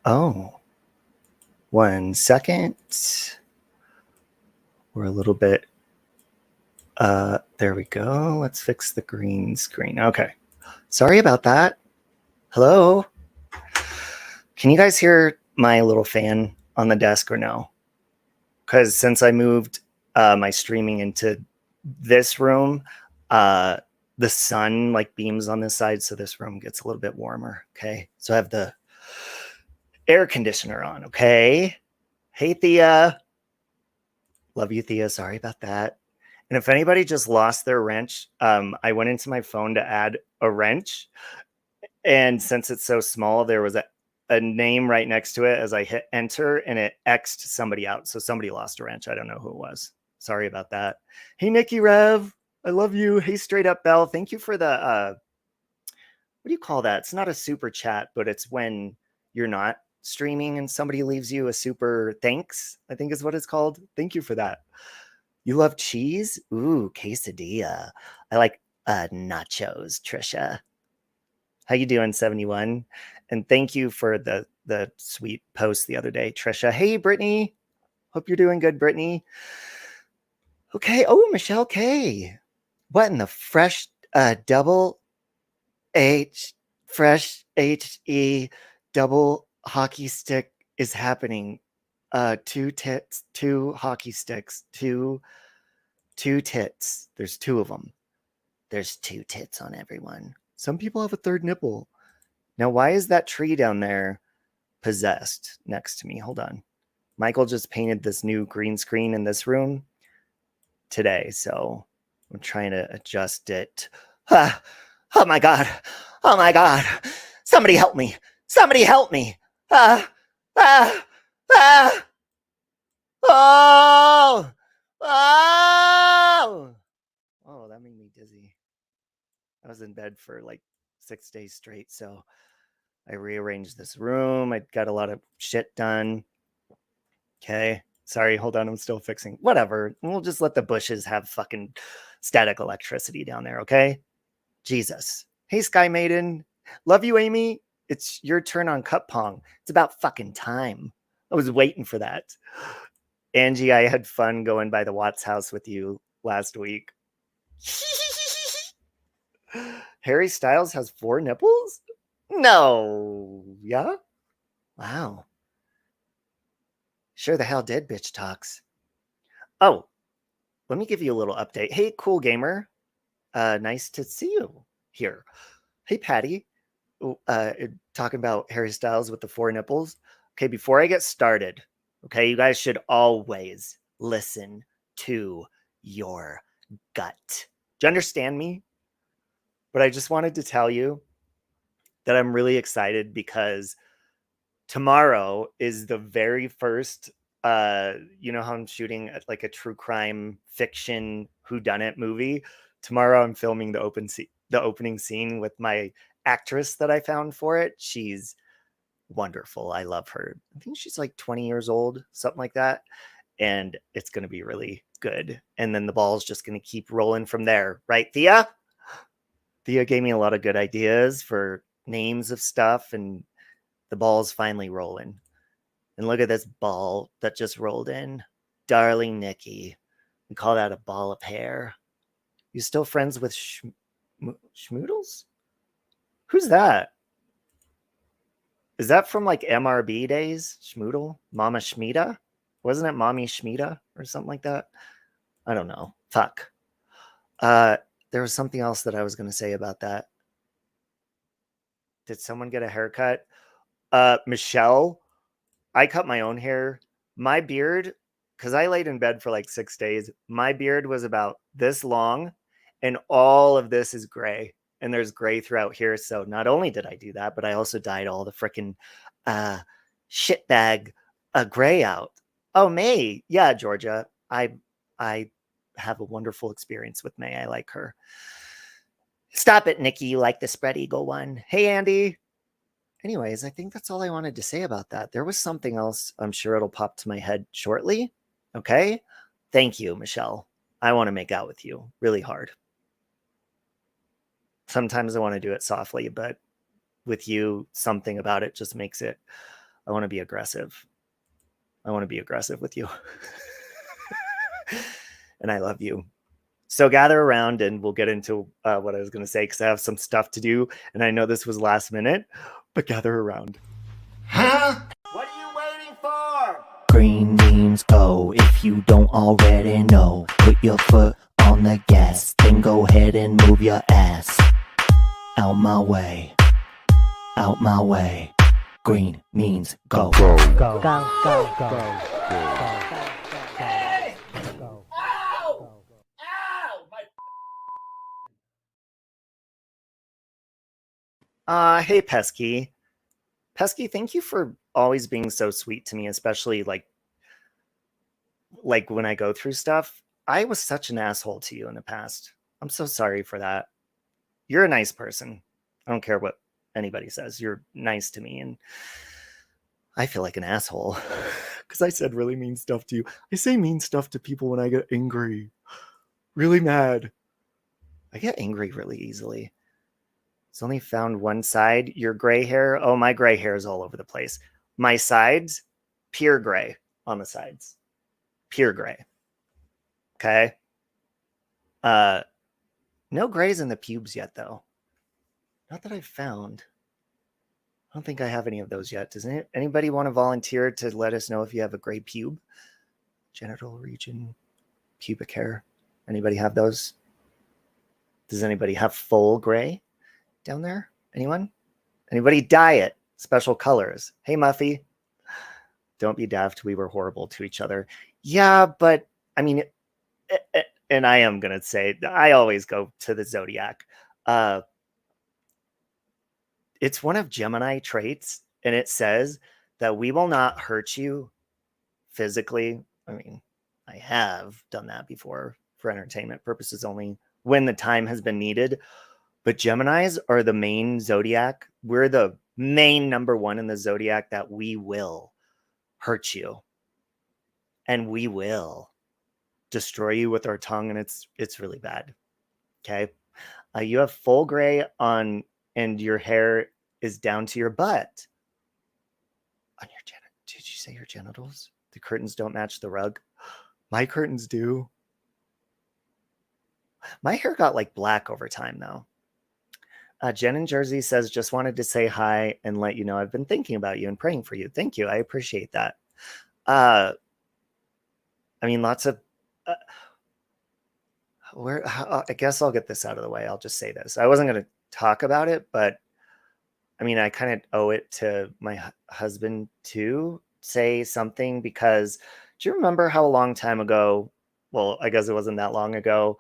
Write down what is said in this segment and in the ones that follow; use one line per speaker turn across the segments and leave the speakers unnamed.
Oh, 1 second. We're a little bit, there we go. Let's fix the green screen. Okay. Sorry about that. Hello? Can you guys hear my little fan on the desk or no? Because since I moved my streaming into this room, the sun like beams on this side, so this room gets a little bit warmer. Okay, so I have the air conditioner on. Okay, hey Thea, love you Thea. Sorry about that. And if anybody just lost their wrench, I went into my phone to add a wrench, and since it's so small, there was a name right next to it as I hit enter, and it X'd somebody out. So somebody lost a wrench. I don't know who it was. Sorry about that. Hey, Nikki Rev. I love you. Hey, Straight Up Bell. Thank you for the, what do you call that? It's not a super chat, but it's when you're not streaming and somebody leaves you a super thanks, I think is what it's called. Thank you for that. You love cheese? Ooh, quesadilla. I like nachos, Trisha. How you doing, 71? And thank you for the sweet post the other day, Trisha. Hey, Brittany. Hope you're doing good, Brittany. Okay. Oh, Michelle K. What in the fresh double H, fresh HE double hockey stick is happening? 2 tits, 2 hockey sticks, 2 tits. There's 2 of them. There's 2 tits on everyone. Some people have a third nipple. Now, why is that tree down there possessed next to me? Hold on. Michael just painted this new green screen in this room today, so I'm trying to adjust it. Ah, oh my God. Oh my God. Somebody help me. Somebody help me. Ah, ah, ah. Oh, oh. Oh, that made me dizzy. I was in bed for like 6 days straight, so I rearranged this room. I got a lot of shit done. Okay. Sorry, hold on. I'm still fixing. Whatever. We'll just let the bushes have fucking static electricity down there, okay? Jesus. Hey, Sky Maiden. Love you, Amy. It's your turn on Cup Pong. It's about fucking time. I was waiting for that. Angie, I had fun going by the Watts house with you last week. Harry Styles has 4 nipples? No. Yeah? Wow. Sure the hell did, bitch talks. Oh, let me give you a little update. Hey, cool gamer. Nice to see you here. Hey, Patty. Talking about Harry Styles with the 4 nipples. Okay, before I get started, okay, you guys should always listen to your gut. Do you understand me? But I just wanted to tell you that I'm really excited because tomorrow is the very first you know how I'm shooting like a true crime fiction whodunit movie. Tomorrow I'm filming the opening scene with my actress that I found for it. She's wonderful. I love her. I think she's like 20 years old, something like that. And it's going to be really good. And then the ball's just going to keep rolling from there. Right, Thea? Thea gave me a lot of good ideas for names of stuff, and the ball's finally rolling. And look at this ball that just rolled in. Darling Nikki. We call that a ball of hair. You still friends with Schmoodles? Who's that? Is that from like MRB days? Schmoodle? Mama Schmida? Wasn't it Mommy Schmida or something like that? I don't know. Fuck. There was something else that I was going to say about that. Did someone get a haircut? Michelle, I cut my own hair. My beard, because I laid in bed for like 6 days, my beard was about this long, and all of this is gray. And there's gray throughout here. So not only did I do that, but I also dyed all the freaking shitbag gray out. Oh, May. Yeah, Georgia. I have a wonderful experience with May. I like her. Stop it, Nikki. You like the spread eagle one. Hey, Andy. Anyways, I think that's all I wanted to say about that. There was something else. I'm sure it'll pop to my head shortly. Okay. Thank you, Michelle. I want to make out with you really hard. Sometimes I want to do it softly, but with you, something about it just makes it I want to be aggressive. I want to be aggressive with you. And I love you. So gather around and we'll get into what I was going to say because I have some stuff to do. And I know this was last minute, but gather around.
Huh? What are you waiting for?
Green means go. If you don't already know, put your foot on the gas, then go ahead and move your ass. Out my way. Out my way. Green means go.
Go.
Go.
Go. Go. Go.
Hey! Ow! Ow! My
Hey, Pesky. Pesky, thank you for always being so sweet to me, especially like when I go through stuff. I was such an asshole to you in the past. I'm so sorry for that. You're a nice person. I don't care what anybody says. You're nice to me, and I feel like an asshole because I said really mean stuff to you. I say mean stuff to people when I get angry, really mad. I get angry really easily. It's only found one side. Your gray hair. Oh, my gray hair is all over the place. My sides, pure gray on the sides. Pure gray. Okay. No grays in the pubes yet, though. Not that I've found. I don't think I have any of those yet. Does anybody want to volunteer to let us know if you have a gray pube? Genital region, pubic hair. Anybody have those? Does anybody have full gray down there? Anyone? Anybody dye it? Special colors. Hey, Muffy. Don't be daft. We were horrible to each other. Yeah, but I mean, and I am going to say, I always go to the zodiac. It's one of Gemini traits, and it says that we will not hurt you physically. I mean, I have done that before for entertainment purposes only when the time has been needed. But Geminis are the main zodiac. We're the main number one in the zodiac that we will hurt you. And we will destroy you with our tongue, and it's really bad. Okay? You have full gray on, and your hair is down to your butt. On your did you say your genitals? The curtains don't match the rug. My curtains do. My hair got like black over time, though. Jen in Jersey says, just wanted to say hi and let you know I've been thinking about you and praying for you. Thank you. I appreciate that. I mean, lots of... I guess I'll get this out of the way. I'll just say this. I wasn't going to talk about it, but I mean, I kind of owe it to my husband to say something, because do you remember how a long time ago, well, I guess it wasn't that long ago,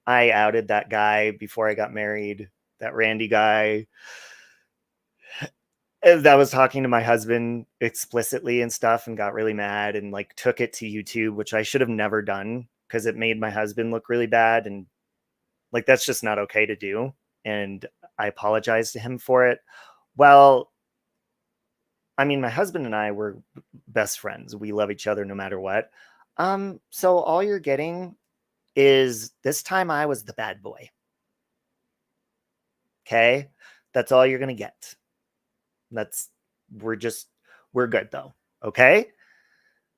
I outed that guy before I got married, that Randy guy that was talking to my husband explicitly and stuff, and got really mad and like took it to YouTube, which I should have never done because it made my husband look really bad. And like, that's just not okay to do. And I apologized to him for it. Well, I mean, my husband and I were best friends. We love each other no matter what. So all you're getting is this time I was the bad boy. Okay? That's all you're going to get. We're good though. Okay?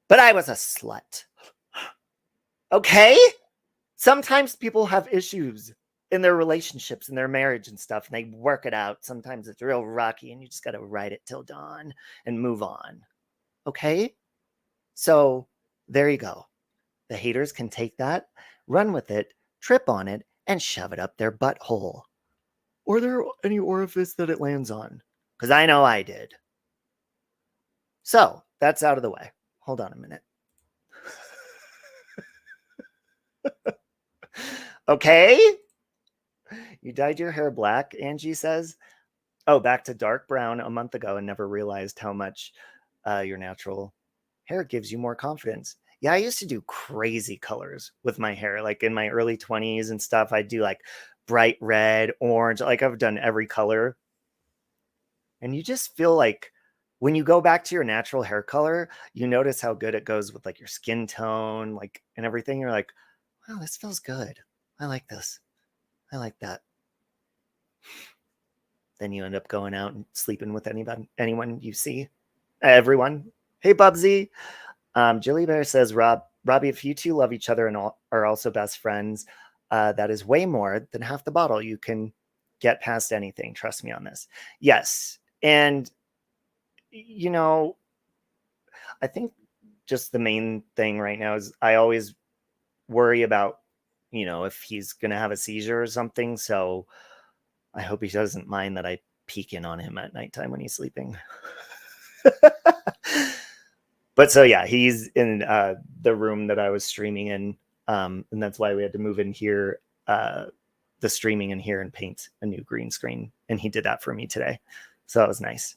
But I was a slut. Okay? Sometimes people have issues in their relationships, in their marriage and stuff, and they work it out. Sometimes it's real rocky and you just got to ride it till dawn and move on. Okay? So there you go. The haters can take that, run with it, trip on it, and shove it up their butthole. Or there any orifice that it lands on. Because I know I did. So that's out of the way. Hold on a minute. Okay? You dyed your hair black, Angie says. Oh, back to dark brown a month ago and never realized how much your natural hair gives you more confidence. Yeah, I used to do crazy colors with my hair. Like in my early 20s and stuff, I'd do like bright red, orange. Like I've done every color. And you just feel like when you go back to your natural hair color, you notice how good it goes with like your skin tone, like, and everything. You're like, wow, this feels good. I like this. I like that. Then you end up going out and sleeping with anyone you see. everyone. Hey, Bubsy. Jilly Bear says, Robbie, if you two love each other and are also best friends, that is way more than half the bottle. You can get past anything. Trust me on this. Yes. And, you know, I think just the main thing right now is I always worry about, you know, if he's going to have a seizure or something. So I hope he doesn't mind that I peek in on him at nighttime when he's sleeping. But so, yeah, he's in the room that I was streaming in. And that's why we had to move in here, the streaming in here, and paint a new green screen. And he did that for me today. So that was nice.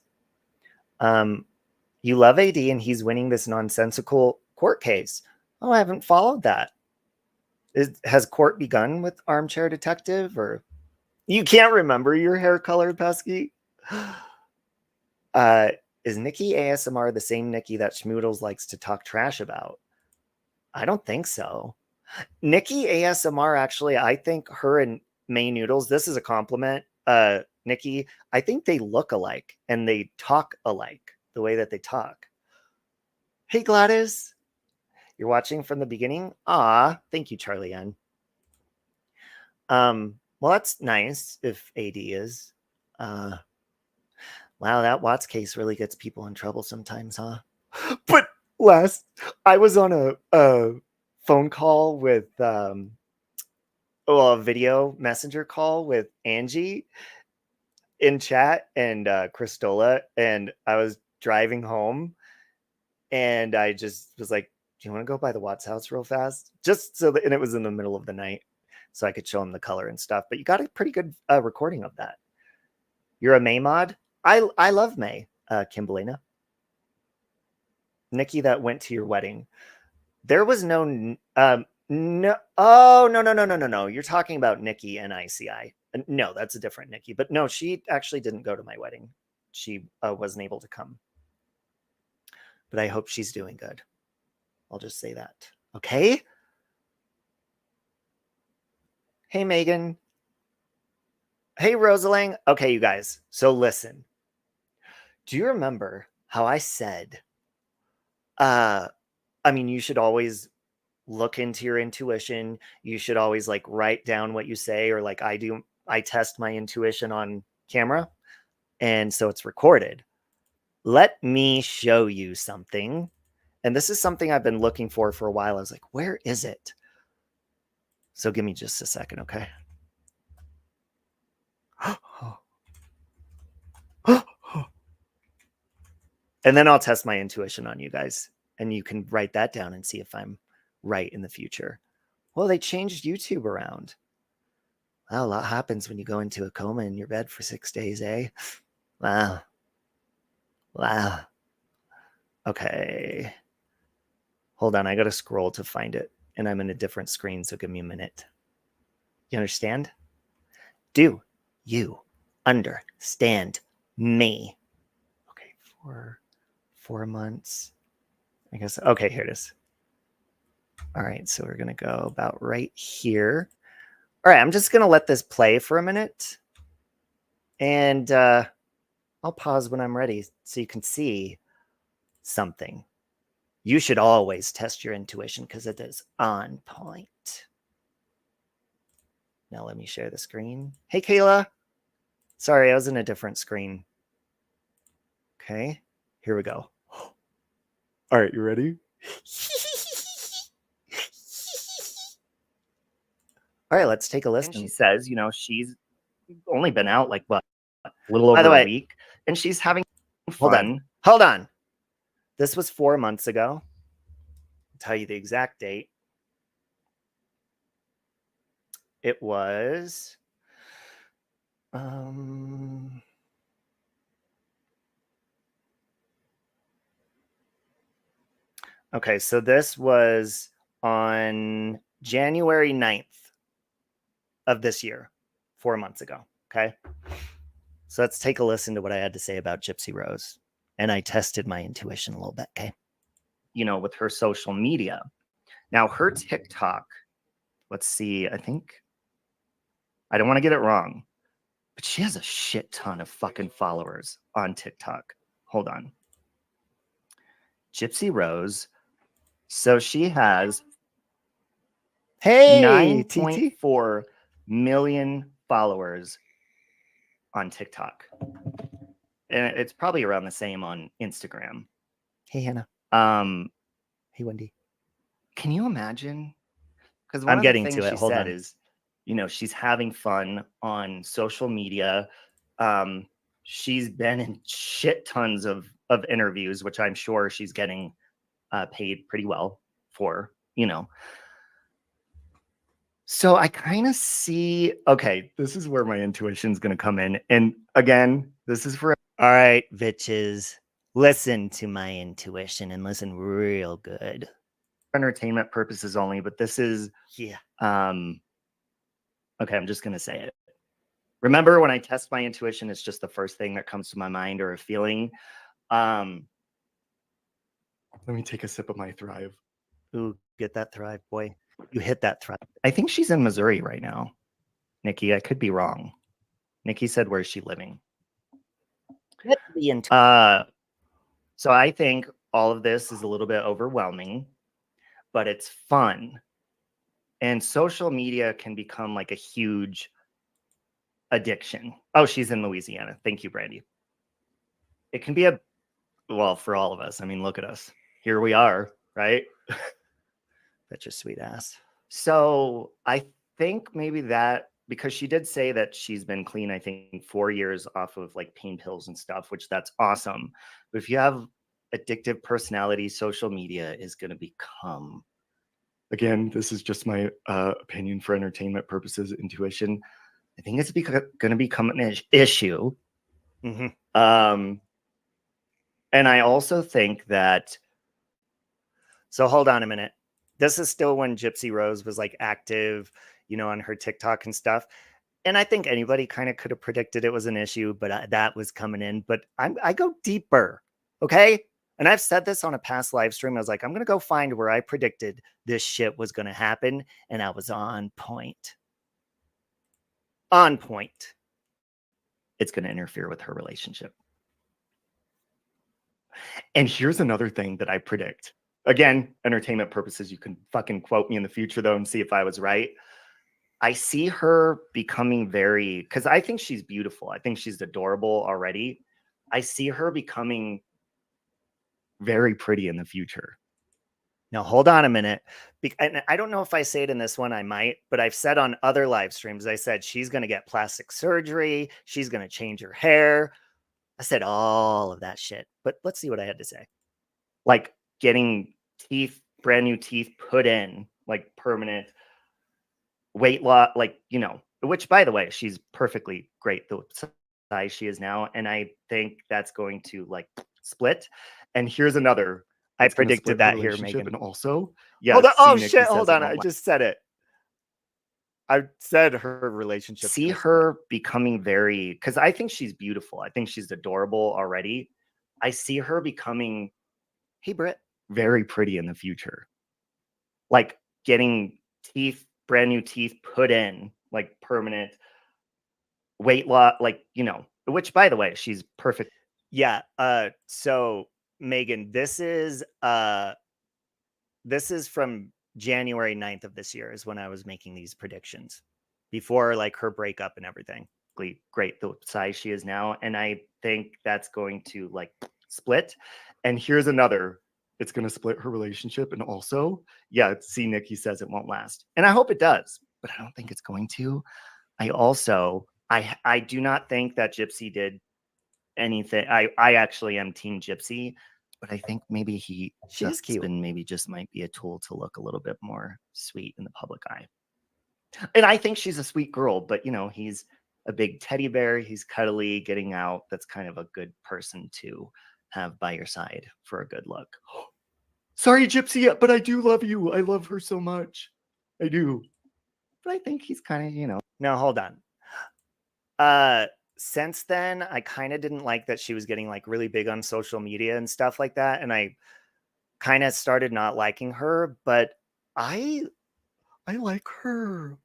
You love AD and he's winning this nonsensical court case. Oh, I haven't followed that. Has court begun with Armchair Detective? Or you can't remember your hair color, Pesky? Is Nikki ASMR the same Nikki that Schmoodles likes to talk trash about? I don't think so. Nikki ASMR, actually, I think her and May Noodles, this is a compliment. Nikki, I think they look alike and they talk alike, the way that they talk. Hey, Gladys. You're watching from the beginning? Ah, thank you, Charlie N. Well, that's nice if AD is. Wow, that Watts case really gets people in trouble sometimes, huh? But I was on a phone call with, a video messenger call with Angie in chat and Christola, and I was driving home, and I just was like, do you want to go by the Watts house real fast? Just so that, and it was in the middle of the night, so I could show him the color and stuff. But you got a pretty good recording of that. You're a May mod? I love May, Kimberlina. Nikki that went to your wedding. There was no no. Oh, no. You're talking about Nikki and ICI. No, that's a different Nikki. But no, she actually didn't go to my wedding. She wasn't able to come. But I hope she's doing good. I'll just say that. Okay? Hey, Megan. Hey, Rosalang. Okay, you guys. So listen. Do you remember how I said, I mean, you should always look into your intuition. You should always like write down what you say, or like I do. I test my intuition on camera, and so it's recorded. Let me show you something. And this is something I've been looking for a while. I was like, where is it? So give me just a second, okay? And then I'll test my intuition on you guys. And you can write that down and see if I'm right in the future. Well, they changed YouTube around. Well, a lot happens when you go into a coma in your bed for 6 days, eh? Wow. Wow. Okay. Hold on, I gotta scroll to find it. And I'm in a different screen, so give me a minute. You understand? Do you understand me? Okay, for 4 months. I guess, okay, here it is. All right, so we're gonna go about right here. All right, I'm just gonna let this play for a minute. And I'll pause when I'm ready so you can see something. You should always test your intuition because it is on point. Now let me share the screen. Hey, Kayla. Sorry, I was in a different screen. Okay, here we go. All right, you ready? All right, let's take a listen. And she says, you know, she's only been out like what, a little over a week, and she's having fun. Hold on. This was 4 months ago. I'll tell you the exact date. It was okay, so this was on January 9th of this year, 4 months ago. Okay. So let's take a listen to what I had to say about Gypsy Rose. And I tested my intuition a little bit. Okay. You know, with her social media. Now, her TikTok, let's see, I think, I don't want to get it wrong, but she has a shit ton of fucking followers on TikTok. Hold on. Gypsy Rose. So she has
Hey, TT.
9.4 million followers on TikTok. And it's probably around the same on Instagram.
Hey, Hannah. Hey, Wendy.
Can you imagine? Because
I'm
one of
getting
the
to
things
it.
she
Hold
said
on.
is, you know, she's having fun on social media. She's been in shit tons of interviews, which I'm sure she's getting paid pretty well for, you know. So I kind of see, okay, this is where my intuition is going to come in. And again, this is for
All right, bitches. Listen to my intuition and listen real good.
entertainment purposes only, but this is,
Yeah.
okay, I'm just going to say it. Remember when I test my intuition, it's just the first thing that comes to my mind or a feeling. Let me take a sip of my Thrive.
Ooh, get that Thrive, boy. You hit that Thrive.
I think she's in Missouri right now. Nikki, I could be wrong. Nikki said, where's she living? So I think all of this is a little bit overwhelming, but it's fun. And social media can become like a huge addiction. Oh, she's in Louisiana. Thank you, Brandy. It can be a, well, for all of us. I mean, look at us. Here we are, right?
That's your sweet ass.
So I think maybe that, because she did say that she's been clean, I think 4 years off of like pain pills and stuff, which that's awesome. But if you have addictive personality, social media is going to become, again, this is just my opinion for entertainment purposes, intuition. I think it's going to become an issue.
Mm-hmm.
And I also think that.
So hold on a minute. This is still when Gypsy Rose was like active, you know, on her TikTok and stuff. And I think anybody kind of could have predicted it was an issue, but that was coming in. But I go deeper, okay? And I've said this on a past live stream. I was like, I'm going to go find where I predicted this shit was going to happen. And I was on point. On point.
It's going to interfere with her relationship. And here's another thing that I predict. Again, entertainment purposes, you can fucking quote me in the future, though, and see if I was right. I see her becoming very, because I think she's beautiful. I think she's adorable already. I see her becoming very pretty in the future.
Now, hold on a minute. And I don't know if I say it in this one, I might, but I've said on other live streams, I said she's going to get plastic surgery. She's going to change her hair. I said all of that shit, but let's see what I had to say.
Like getting teeth, brand new teeth put in, like permanent weight loss, like, you know, which by the way, she's perfectly great the size she is now. And I think that's going to like split. And here's another.
I predicted that here, Megan.
And also, yeah.
Hold on. Oh shit! Hold on. I just said it. I said her relationship.
See her becoming very, because I think she's beautiful. I think she's adorable already. I see her becoming,
hey Britt,
very pretty in the future. Like getting teeth, brand new teeth put in, like permanent weight loss, like, you know, which by the way, she's perfect.
Yeah. So Megan, this is from January 9th of this year is when I was making these predictions before like her breakup and everything.
Great the size she is now. And I think that's going to like split. And here's another. It's going to split her relationship. And also, yeah, see, Nikki says it won't last. And I hope it does, but I don't think it's going to. I do not think that Gypsy did anything. I actually am Team Gypsy, but I think maybe she's cute and maybe just might be a tool to look a little bit more sweet in the public eye. And I think she's a sweet girl, but you know, he's a big teddy bear. He's cuddly, getting out. That's kind of a good person to have by your side for a good look. Sorry, Gypsy, but I do love you. I love her so much. I do. But I think he's kind of, you know.
Now, hold on. Since then, I kind of didn't like that she was getting like really big on social media and stuff like that. And I kind of started not liking her, but I like her.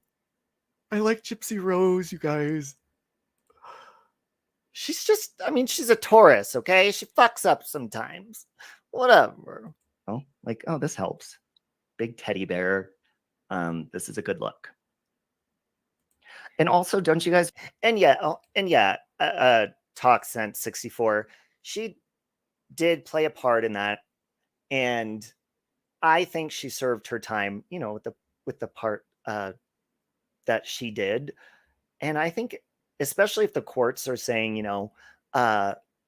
I like Gypsy Rose, you guys.
She's just, I mean, she's a Taurus, okay? She fucks up sometimes. Whatever. Oh, like, oh, this helps. Big teddy bear. This is a good look. And also, don't you guys? And yeah, Talk Sense 64. She did play a part in that, and I think she served her time. You know, with the part that she did, and I think, especially if the courts are saying, you know,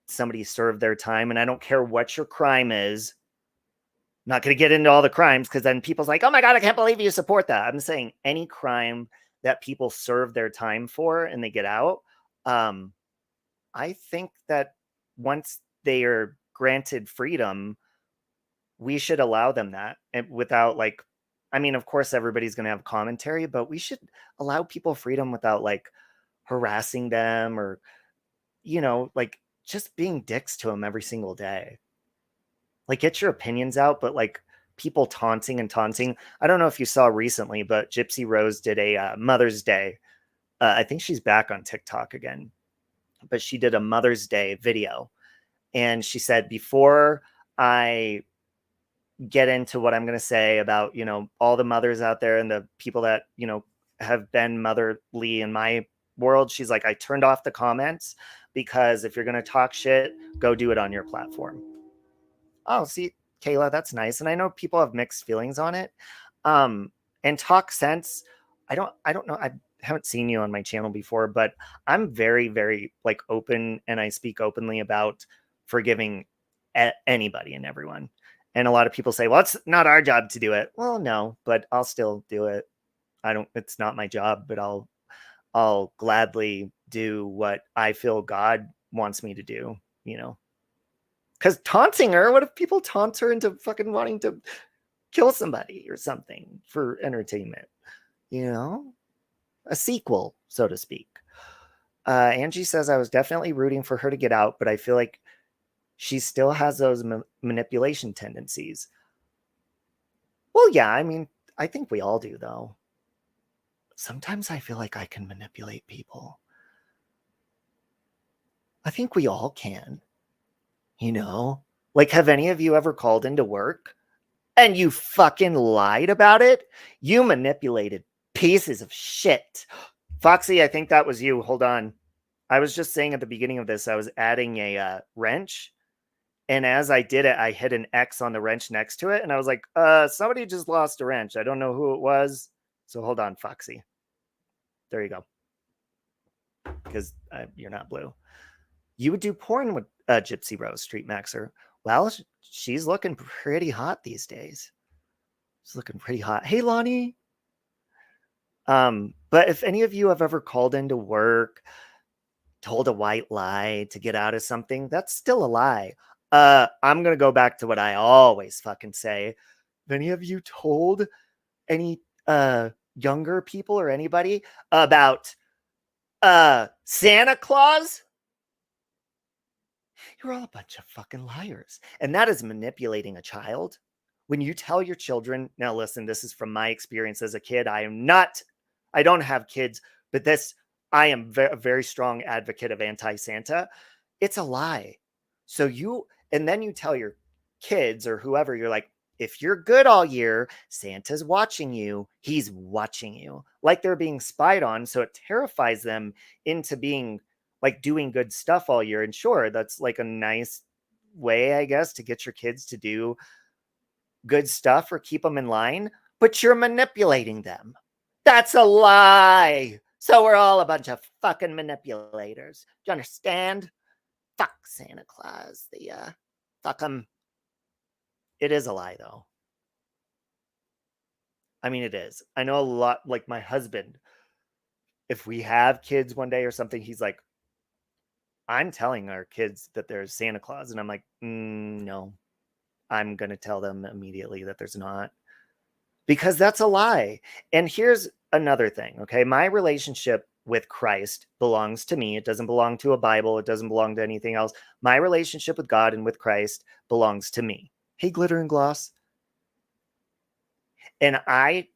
somebody served their time, and I don't care what your crime is. Not going to get into all the crimes because then people's like, oh my God, I can't believe you support that. I'm saying any crime that people serve their time for and they get out. I think that once they are granted freedom, we should allow them that, and without like, I mean, of course, everybody's going to have commentary, but we should allow people freedom without like harassing them or, you know, like just being dicks to them every single day. Like, get your opinions out, but like people taunting and taunting. I don't know if you saw recently, but Gypsy Rose did a Mother's Day. I think she's back on TikTok again, but she did a Mother's Day video. And she said, before I get into what I'm going to say about, you know, all the mothers out there and the people that, you know, have been motherly in my world, she's like, I turned off the comments because if you're going to talk shit, go do it on your platform. Oh, see, Kayla, that's nice. And I know people have mixed feelings on it. And Talk Sense, I don't know. I haven't seen you on my channel before, but I'm very, very like open, and I speak openly about forgiving anybody and everyone. And a lot of people say, well, it's not our job to do it. Well, no, but I'll still do it. It's not my job, but I'll gladly do what I feel God wants me to do, you know. Because taunting her, what if people taunt her into fucking wanting to kill somebody or something for entertainment? You know, a sequel, so to speak. Angie says, I was definitely rooting for her to get out, but I feel like she still has those manipulation tendencies. Well, yeah, I mean, I think we all do, though. Sometimes I feel like I can manipulate people. I think we all can. You know, like, have any of you ever called into work and you fucking lied about it? You manipulated pieces of shit. Foxy, I think that was you. Hold on. I was just saying at the beginning of this, I was adding a wrench. And as I did it, I hit an X on the wrench next to it. And I was like, somebody just lost a wrench. I don't know who it was. So hold on, Foxy. There you go. Because you're not blue. You would do porn with Gypsy Rose, Street Maxer. Well, she's looking pretty hot these days. She's looking pretty hot. Hey, Lonnie. But if any of you have ever called into work, told a white lie to get out of something, that's still a lie. I'm going to go back to what I always fucking say. Have any of you told any younger people or anybody about Santa Claus? You're all a bunch of fucking liars. And that is manipulating a child. When you tell your children, now listen, this is from my experience as a kid. I don't have kids, but I am a very strong advocate of anti-Santa. It's a lie. So and then you tell your kids or whoever, you're like, if you're good all year, Santa's watching you. He's watching you. Like they're being spied on. So it terrifies them into being like doing good stuff all year. And sure, that's like a nice way, I guess, to get your kids to do good stuff or keep them in line, but you're manipulating them. That's a lie. So we're all a bunch of fucking manipulators. Do you understand? Fuck Santa Claus. Fuck him. It is a lie, though. I mean, it is. I know a lot, like my husband, if we have kids one day or something, he's like, I'm telling our kids that there's Santa Claus. And I'm like, no, I'm going to tell them immediately that there's not. Because that's a lie. And here's another thing, okay? My relationship with Christ belongs to me. It doesn't belong to a Bible. It doesn't belong to anything else. My relationship with God and with Christ belongs to me. Hey, Glitter and Gloss. And I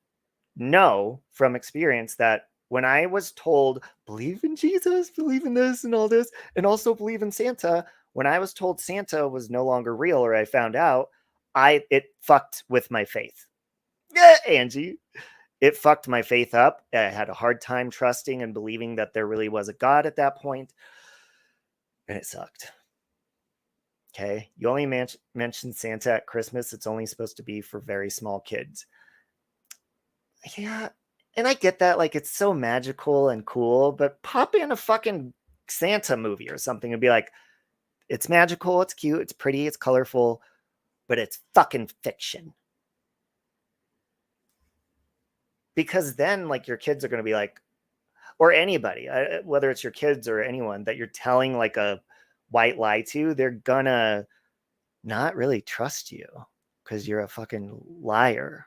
know from experience that when I was told, believe in Jesus, believe in this and all this, and also believe in Santa, when I was told Santa was no longer real, or I found out, it fucked with my faith. Yeah, Angie. It fucked my faith up. I had a hard time trusting and believing that there really was a God at that point, and it sucked. Okay, you only mention Santa at Christmas. It's only supposed to be for very small kids. Yeah, and I get that, like, it's so magical and cool, but pop in a fucking Santa movie or something and be like, it's magical, it's cute, it's pretty, it's colorful, but it's fucking fiction. Because then, like, your kids are going to be like, or anybody, whether it's your kids or anyone that you're telling like a white lie to, they're gonna not really trust you because you're a fucking liar.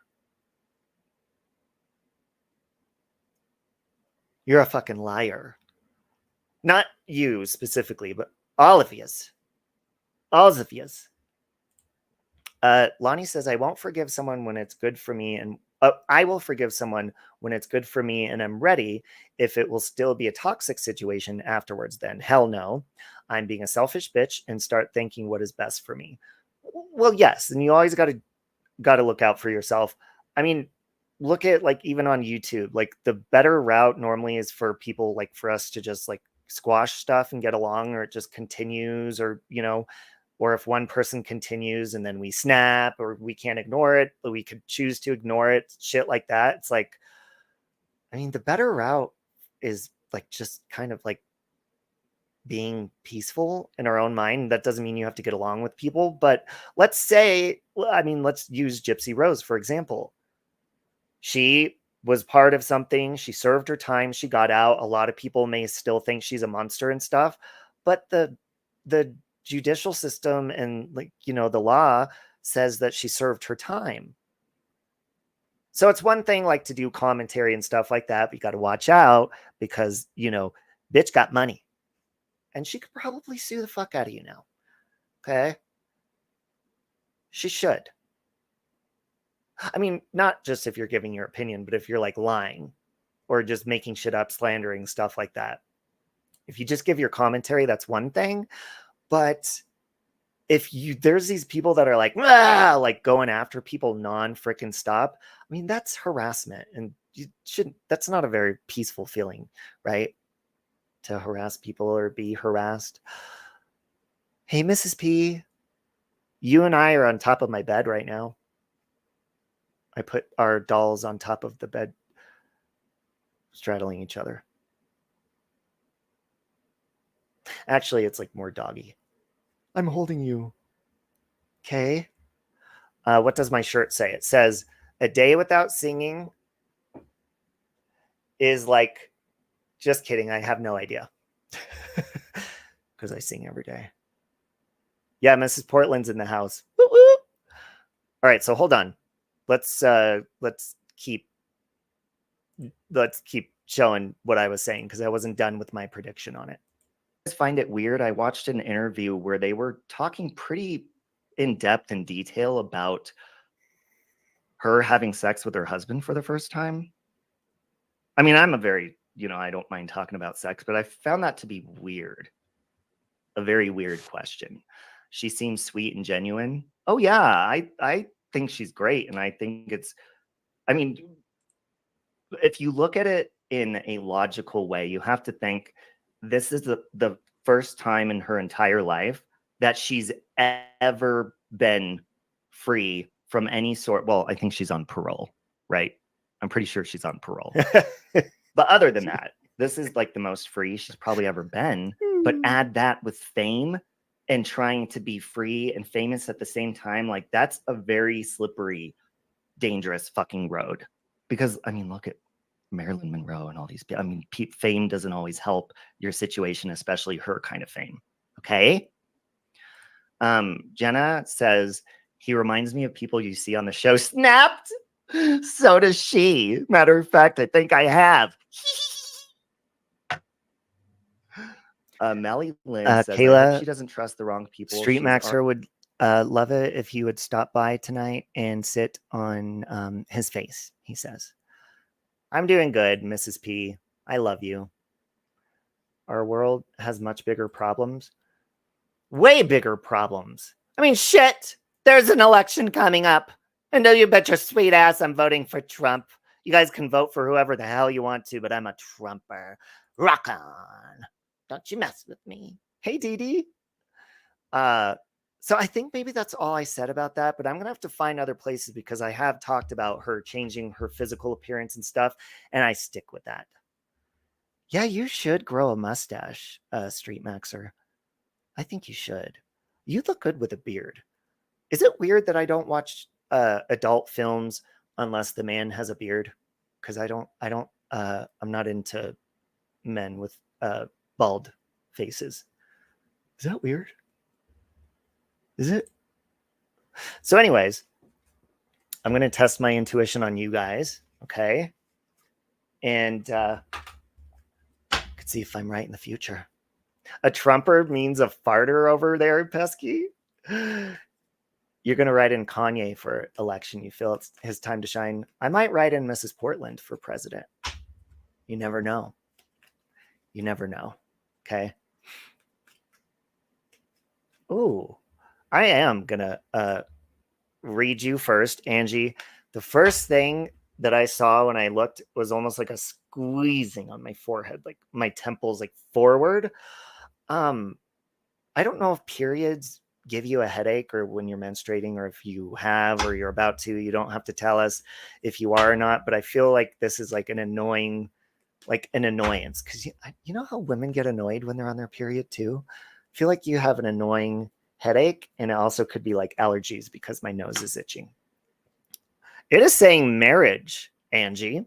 You're a fucking liar. Not you specifically, but all of yous. All of yous. Lonnie says, I won't forgive someone when it's good for me, and I will forgive someone when it's good for me and I'm ready. If it will still be a toxic situation afterwards, then hell no. I'm being a selfish bitch and start thinking what is best for me. Well, yes, and you always got to look out for yourself. I mean, look at, like, even on YouTube, like, the better route normally is for people, like, for us to just like squash stuff and get along, or it just continues, or, you know, or if one person continues and then we snap, or we can't ignore it, but we could choose to ignore it, shit like that. It's like, I mean, the better route is like just kind of like being peaceful in our own mind. That doesn't mean you have to get along with people, but let's say, I mean, let's use Gypsy Rose, for example. She was part of something. She served her time. She got out. A lot of people may still think she's a monster and stuff, but the judicial system and, like, you know, the law says that she served her time. So it's one thing, like, to do commentary and stuff like that, but you got to watch out because, you know, bitch got money and she could probably sue the fuck out of you now. Okay. She should. I mean, not just if you're giving your opinion, but if you're like lying or just making shit up, slandering, stuff like that. If you just give your commentary, that's one thing. But if there's these people that are like going after people non-frickin' stop, I mean, that's harassment, and you shouldn't, that's not a very peaceful feeling, right? To harass people or be harassed. Hey, Mrs. P, you and I are on top of my bed right now. I put our dolls on top of the bed, straddling each other. Actually, it's like more doggy. I'm holding you. Okay. What does my shirt say? It says, a day without singing is like, just kidding. I have no idea. Because I sing every day. Yeah, Mrs. Portland's in the house. Woo woo. All right, so hold on. Let's keep showing what I was saying, because I wasn't done with my prediction on it. I just find it weird. I watched an interview where they were talking pretty in depth and detail about her having sex with her husband for the first time. I mean, I'm a very, you know, I don't mind talking about sex, but I found that to be weird. A very weird question. She seems sweet and genuine. Oh yeah, I think she's great, and I think it's, I mean, if you look at it in a logical way, you have to think this is the first time in her entire life that she's ever been free from any sort. Well, I think she's on parole, right? I'm pretty sure she's on parole. But other than that, this is like the most free she's probably ever been. But add that with fame and trying to be free and famous at the same time, like, that's a very slippery, dangerous fucking road. Because, I mean, look at Marilyn Monroe and all these people. I mean, fame doesn't always help your situation, especially her kind of fame. Okay. Jenna says, he reminds me of people you see on the show. Snapped. So does she. Matter of fact, I think I have. Melly Lynn says, Kayla, she doesn't trust the wrong people. Street Maxer would love it if you would stop by tonight and sit on his face, he says. I'm doing good, Mrs. P. I love you. Our world has much bigger problems. Way bigger problems. I mean, shit. There's an election coming up. And you bet your sweet ass I'm voting for Trump. You guys can vote for whoever the hell you want to, but I'm a Trumper. Rock on. Don't you mess with me. Hey, Dee Dee. So I think maybe that's all I said about that, but I'm going to have to find other places because I have talked about her changing her physical appearance and stuff, and I stick with that. Yeah, you should grow a mustache, Street Maxer. I think you should. You look good with a beard. Is it weird that I don't watch adult films unless the man has a beard? Because I'm not into men with bald faces. Is that weird? Is it? So anyways, I'm going to test my intuition on you guys, okay? And could see if I'm right in the future. A Trumper means a farter over there, Pesky. You're going to write in Kanye for election. You feel it's his time to shine. I might write in Mrs. Portland for president. You never know. You never know, okay? Ooh. I am going to read you first, Angie. The first thing that I saw when I looked was almost like a squeezing on my forehead, like my temples like forward. I don't know if periods give you a headache or when you're menstruating or if you have or you're about to. You don't have to tell us if you are or not, but I feel like this is like an annoyance because you know how women get annoyed when they're on their period too? I feel like you have an annoying headache, and it also could be like allergies because my nose is itching. It is saying marriage, Angie.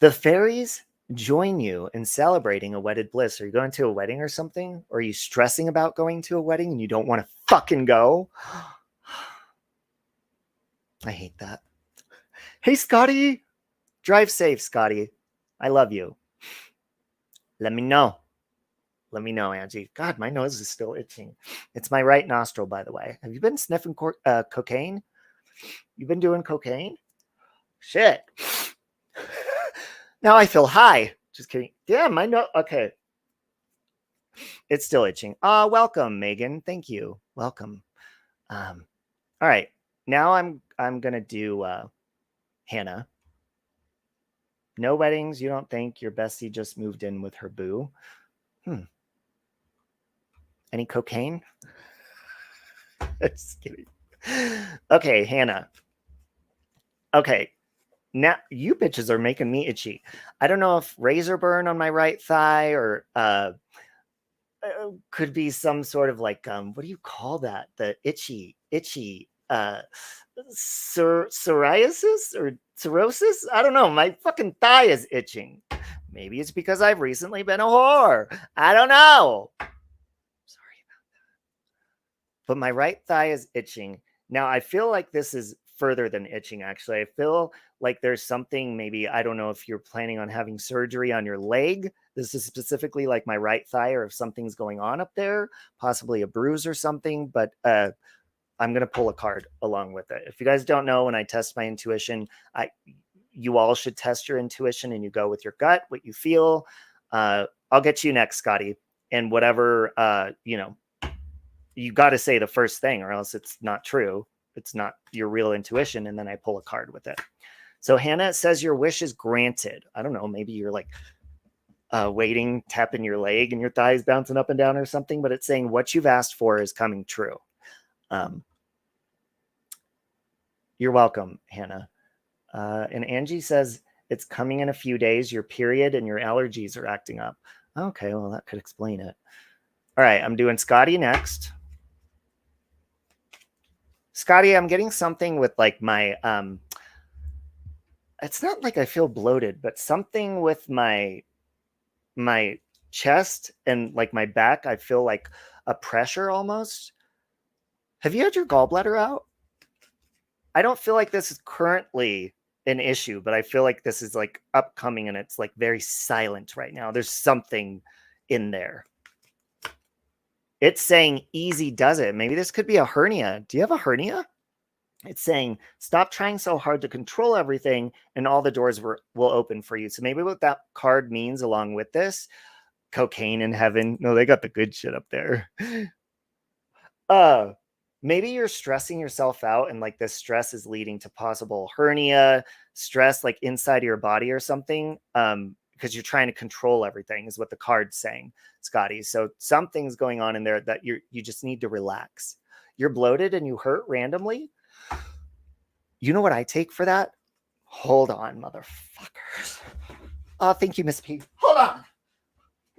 The fairies join you in celebrating a wedded bliss. Are you going to a wedding or something? Or are you stressing about going to a wedding and you don't want to fucking go? I hate that. Hey, Scotty. Drive safe, Scotty. I love you. Let me know. Let me know, Angie. God, my nose is still itching. It's my right nostril, by the way. Have you been sniffing cocaine? You've been doing cocaine? Shit. Now I feel high. Just kidding. Yeah, my nose. Okay. It's still itching. Welcome, Megan. Thank you. Welcome. All right. Now I'm gonna do Hannah. No weddings. You don't think your bestie just moved in with her boo? Any cocaine? Just kidding. Okay, Hannah. Okay. Now you bitches are making me itchy. I don't know if razor burn on my right thigh or could be some sort of like what do you call that? The itchy psoriasis or cirrhosis? I don't know. My fucking thigh is itching. Maybe it's because I've recently been a whore. I don't know. Sorry about that. But my right thigh is itching. Now I feel like this is further than itching, actually. I feel like there's something, maybe, I don't know if you're planning on having surgery on your leg. This is specifically like my right thigh, or if something's going on up there, possibly a bruise or something, but I'm going to pull a card along with it. If you guys don't know, when I test my intuition, you all should test your intuition and you go with your gut, what you feel. I'll get you next, Scotty. And whatever, you got to say the first thing or else it's not true. It's not your real intuition. And then I pull a card with it. So Hannah says your wish is granted. I don't know. Maybe you're like waiting, tapping your leg and your thighs bouncing up and down or something, but it's saying what you've asked for is coming true. You're welcome, Hannah. And Angie says it's coming in a few days. Your period and your allergies are acting up. Okay, well, that could explain it. All right, I'm doing Scotty next. Scotty, I'm getting something with like my, it's not like I feel bloated, but something with my chest and like my back, I feel like a pressure almost. Have you had your gallbladder out? I don't feel like this is currently an issue, but I feel like this is like upcoming and it's like very silent right now. There's something in there. It's saying easy does it. Maybe this could be a hernia. Do you have a hernia? It's saying, stop trying so hard to control everything and all the doors will open for you. So maybe what that card means along with this, cocaine in heaven. No, they got the good shit up there. Maybe you're stressing yourself out and like this stress is leading to possible hernia, stress like inside of your body or something. Because you're trying to control everything is what the card's saying, Scotty. So something's going on in there that you just need to relax. You're bloated and you hurt randomly. You know what I take for that? Hold on, motherfuckers. Oh, thank you, Miss P. Hold on.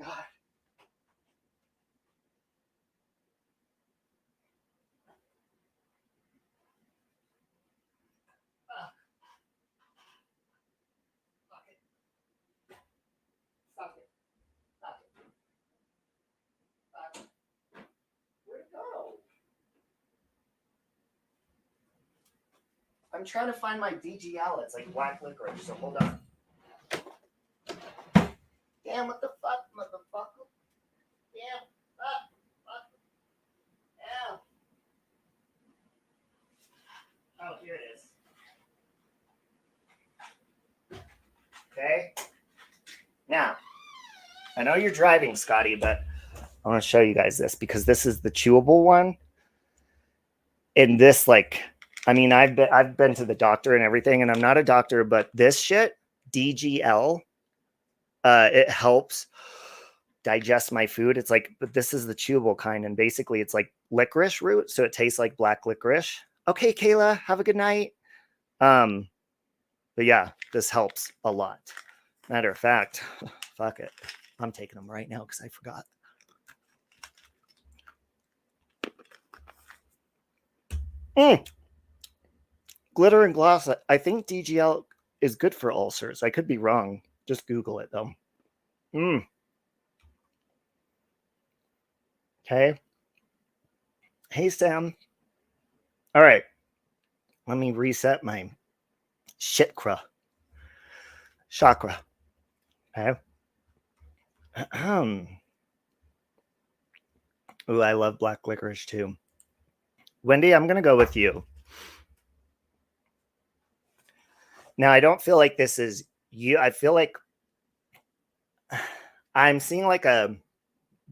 God. I'm trying to find my DGL. It's like black licorice, so hold on. Damn, what the fuck, motherfucker? Damn, fuck. Damn. Oh, here it is. Okay. Now, I know you're driving, Scotty, but I want to show you guys this because this is the chewable one. And this, like, I mean, I've been to the doctor and everything, and I'm not a doctor, but this shit, DGL, it helps digest my food. It's like, but this is the chewable kind, and basically it's like licorice root, so it tastes like black licorice. Okay, Kayla, have a good night. But yeah, this helps a lot. Matter of fact, fuck it, I'm taking them right now because I forgot. Glitter and gloss. I think DGL is good for ulcers. I could be wrong. Just Google it though. Okay. Hey, Sam. All right. Let me reset my chakra. Okay. Ooh, I love black licorice too. Wendy, I'm going to go with you. Now, I don't feel like this is you. I feel like I'm seeing like a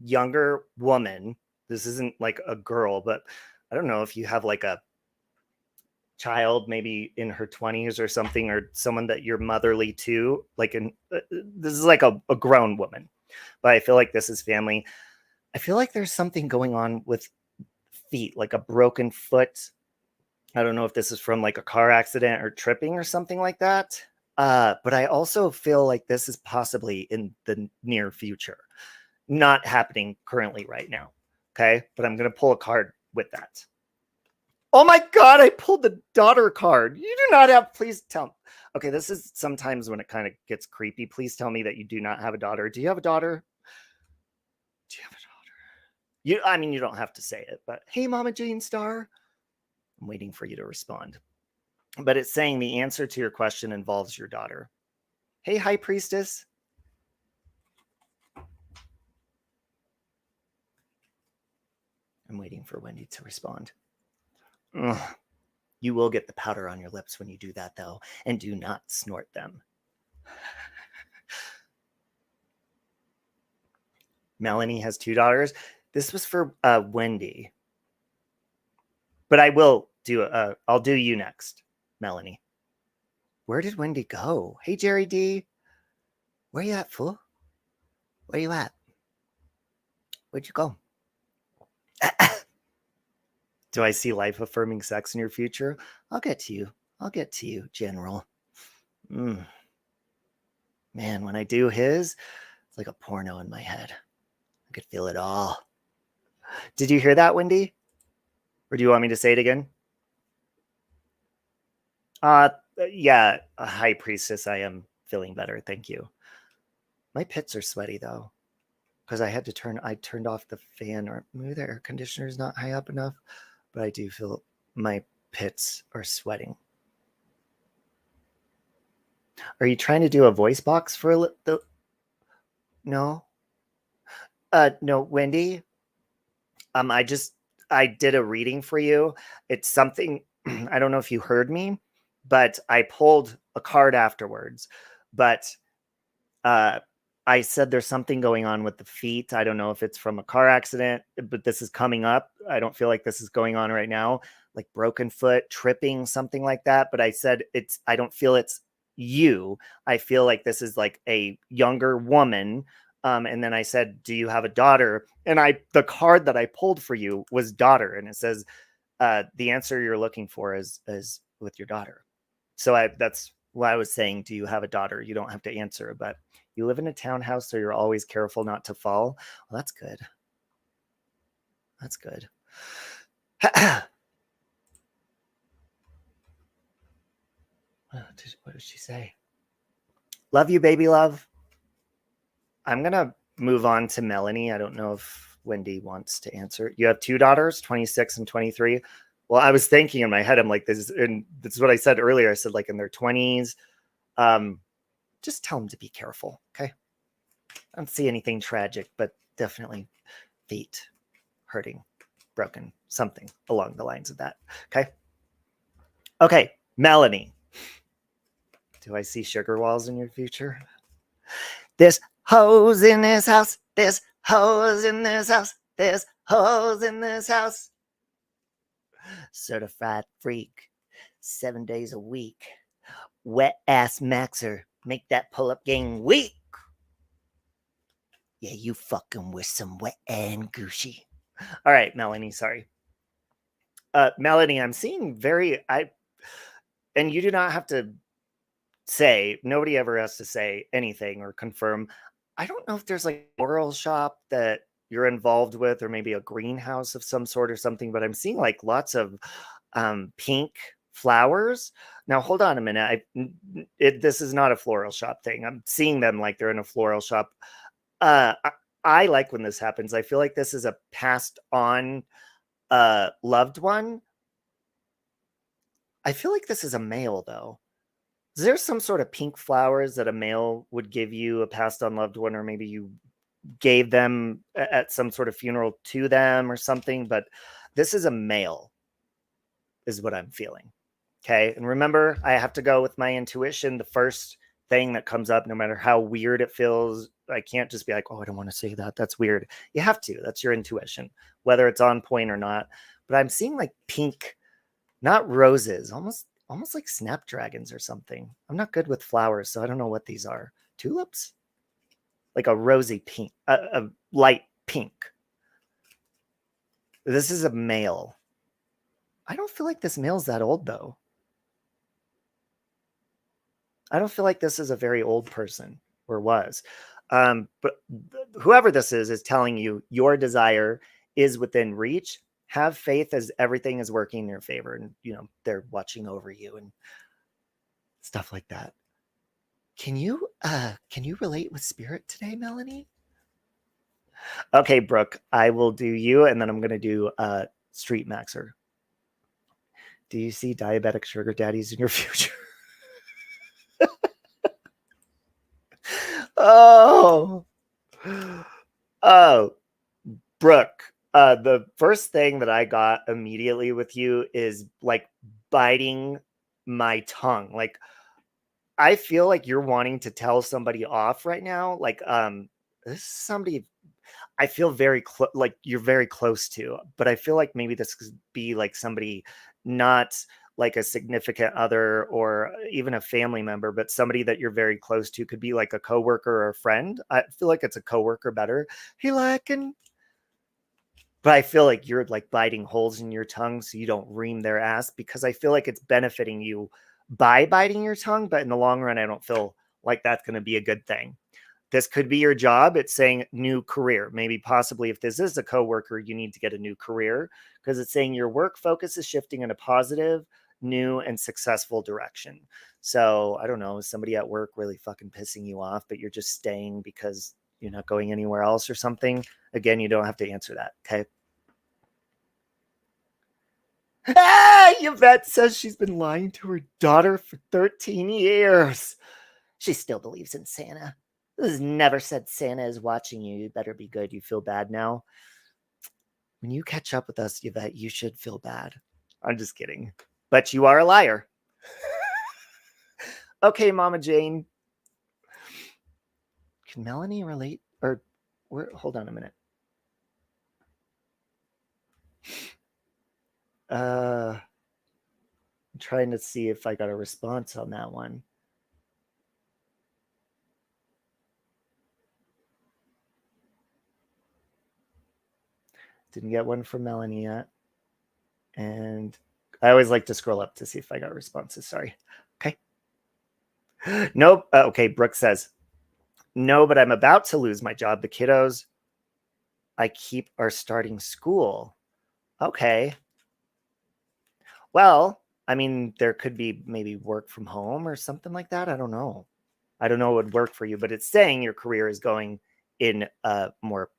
younger woman. This isn't like a girl, but I don't know if you have like a child maybe in her 20s or something, or someone that you're motherly to, like this is like a grown woman, but I feel like this is family. I feel like there's something going on with feet, like a broken foot. I don't know if this is from like a car accident or tripping or something like that. But I also feel like this is possibly in the near future, not happening currently right now. Okay. But I'm going to pull a card with that. Oh my God, I pulled the daughter card. You do not have, please tell me. Okay, this is sometimes when it kind of gets creepy. Please tell me that you do not have a daughter. Do you have a daughter? Do you have a daughter? I mean, you don't have to say it, but hey, Mama Jane Star. I'm waiting for you to respond. But it's saying the answer to your question involves your daughter. Hey, High Priestess. I'm waiting for Wendy to respond. Ugh. You will get the powder on your lips when you do that, though, and do not snort them. Melanie has 2 daughters. This was for Wendy. But I will do, I'll do you next, Melanie. Where did Wendy go? Hey, Jerry D. Where you at, fool? Where you at? Where'd you go? Do I see life-affirming sex in your future? I'll get to you. I'll get to you, General. Man, when I do his, it's like a porno in my head. I could feel it all. Did you hear that, Wendy? Or do you want me to say it again? Yeah, High Priestess, I am feeling better. Thank you. My pits are sweaty, though, because I turned off the fan, or maybe the air conditioner is not high up enough, but I do feel my pits are sweating. Are you trying to do a voice box for the... No? No, Wendy. I did a reading for you. It's something I don't know if you heard me, but I pulled a card afterwards. But I said there's something going on with the feet. I don't know if it's from a car accident, but this is coming up. I don't feel like this is going on right now, like broken foot, tripping, something like that. But I said I don't feel it's you. I feel like this is like a younger woman. And then I said, do you have a daughter? And the card that I pulled for you was daughter. And it says, the answer you're looking for is with your daughter. So that's why I was saying, do you have a daughter? You don't have to answer, but you live in a townhouse, so you're always careful not to fall. Well, that's good. That's good. What did she say? Love you, baby love. I'm going to move on to Melanie. I don't know if Wendy wants to answer. You have 2 daughters, 26 and 23. Well, I was thinking in my head, I'm like, this is what I said earlier. I said, like, in their 20s. Just tell them to be careful, okay? I don't see anything tragic, but definitely feet hurting, broken, something along the lines of that, okay? Okay, Melanie. Do I see sugar walls in your future? There's hoes in this house. There's hoes in this house. There's hoes in this house. Certified freak, 7 days a week. Wet ass maxer, make that pull up game weak. Yeah, you fucking with some wet and gooshy. All right, Melanie, sorry. Melanie, I'm seeing and you do not have to say, nobody ever has to say anything or confirm. I don't know if there's like a floral shop that you're involved with, or maybe a greenhouse of some sort or something, but I'm seeing like lots of pink flowers. Now, hold on a minute. This is not a floral shop thing. I'm seeing them like they're in a floral shop. I like when this happens. I feel like this is a passed on loved one. I feel like this is a male, though. Is there some sort of pink flowers that a male would give you, a passed on loved one, or maybe you gave them at some sort of funeral to them or something? But this is a male, is what I'm feeling. Okay. And remember, I have to go with my intuition. The first thing that comes up, no matter how weird it feels, I can't just be like, oh, I don't want to say that. That's weird. You have to. That's your intuition, whether it's on point or not. But I'm seeing like pink, not roses, almost like snapdragons or something. I'm not good with flowers, so I don't know what these are. Tulips? Like a rosy pink, a light pink. This is a male. I don't feel like this male's that old, though. I don't feel like this is a very old person, or was. But whoever this is telling you your desire is within reach. Have faith as everything is working in your favor, and they're watching over you and stuff like that. Can you relate with spirit today, Melanie? Okay, Brooke, I will do you, and then I'm gonna do Street Maxer. Do you see diabetic sugar daddies in your future? Oh, Brooke. The first thing that I got immediately with you is like biting my tongue. Like, I feel like you're wanting to tell somebody off right now. Like, this is somebody I feel very like you're very close to, but I feel like maybe this could be like somebody not like a significant other or even a family member, but somebody that you're very close to. Could be like a coworker or a friend. I feel like it's a coworker better. He lacking. But I feel like you're like biting holes in your tongue so you don't ream their ass, because I feel like it's benefiting you by biting your tongue. But in the long run, I don't feel like that's going to be a good thing. This could be your job. It's saying new career. Maybe possibly if this is a coworker, you need to get a new career, because it's saying your work focus is shifting in a positive, new, and successful direction. So I don't know, is somebody at work really fucking pissing you off, but you're just staying because you're not going anywhere else or something? Again, you don't have to answer that. Okay. Ah, Yvette says she's been lying to her daughter for 13 years. She still believes in Santa. This has never said Santa is watching you. You better be good. You feel bad now? When you catch up with us, Yvette, you should feel bad. I'm just kidding. but you are a liar. Okay, Mama Jane. Can Melanie relate? Or hold on a minute. I'm trying to see if I got a response on that one. Didn't get one from Melanie yet. And I always like to scroll up to see if I got responses. Sorry. Okay. Nope. Okay. Brooke says, no, but I'm about to lose my job. The kiddos I keep are starting school. Okay. Well, I mean, there could be maybe work from home or something like that. I don't know. I don't know what would work for you, but it's saying your career is going in a more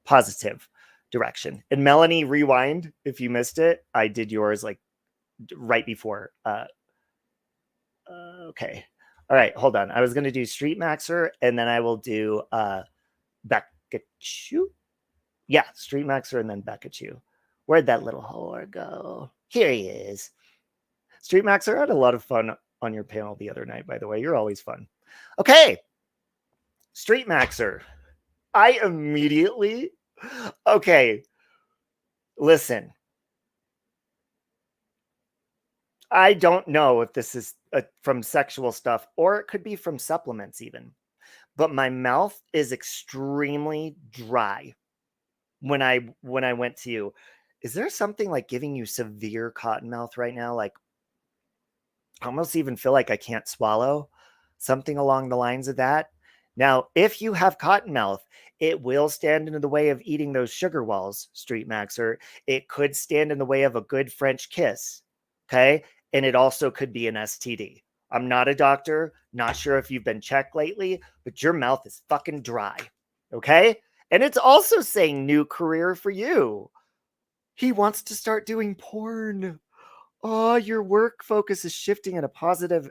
positive direction. And Melanie, rewind if you missed it. I did yours like right before. Okay. All right, hold on. I was going to do Street Maxer, and then I will do Beckachu. Yeah, Street Maxer, and then Beckachu. Where'd that little whore go? Here he is. Street Maxer, I had a lot of fun on your panel the other night, by the way. You're always fun. Okay. Street Maxer. I immediately... Okay. Listen. I don't know if this is from sexual stuff, or it could be from supplements even. But my mouth is extremely dry when I went to you. Is there something like giving you severe cotton mouth right now? Like, I almost even feel like I can't swallow. Something along the lines of that. Now, if you have cotton mouth, it will stand in the way of eating those sugar walls, Street Maxer. It could stand in the way of a good French kiss. Okay. And it also could be an STD. I'm not a doctor, not sure if you've been checked lately, but your mouth is fucking dry. Okay. And it's also saying new career for you. He wants to start doing porn. Oh, your work focus is shifting in a positive,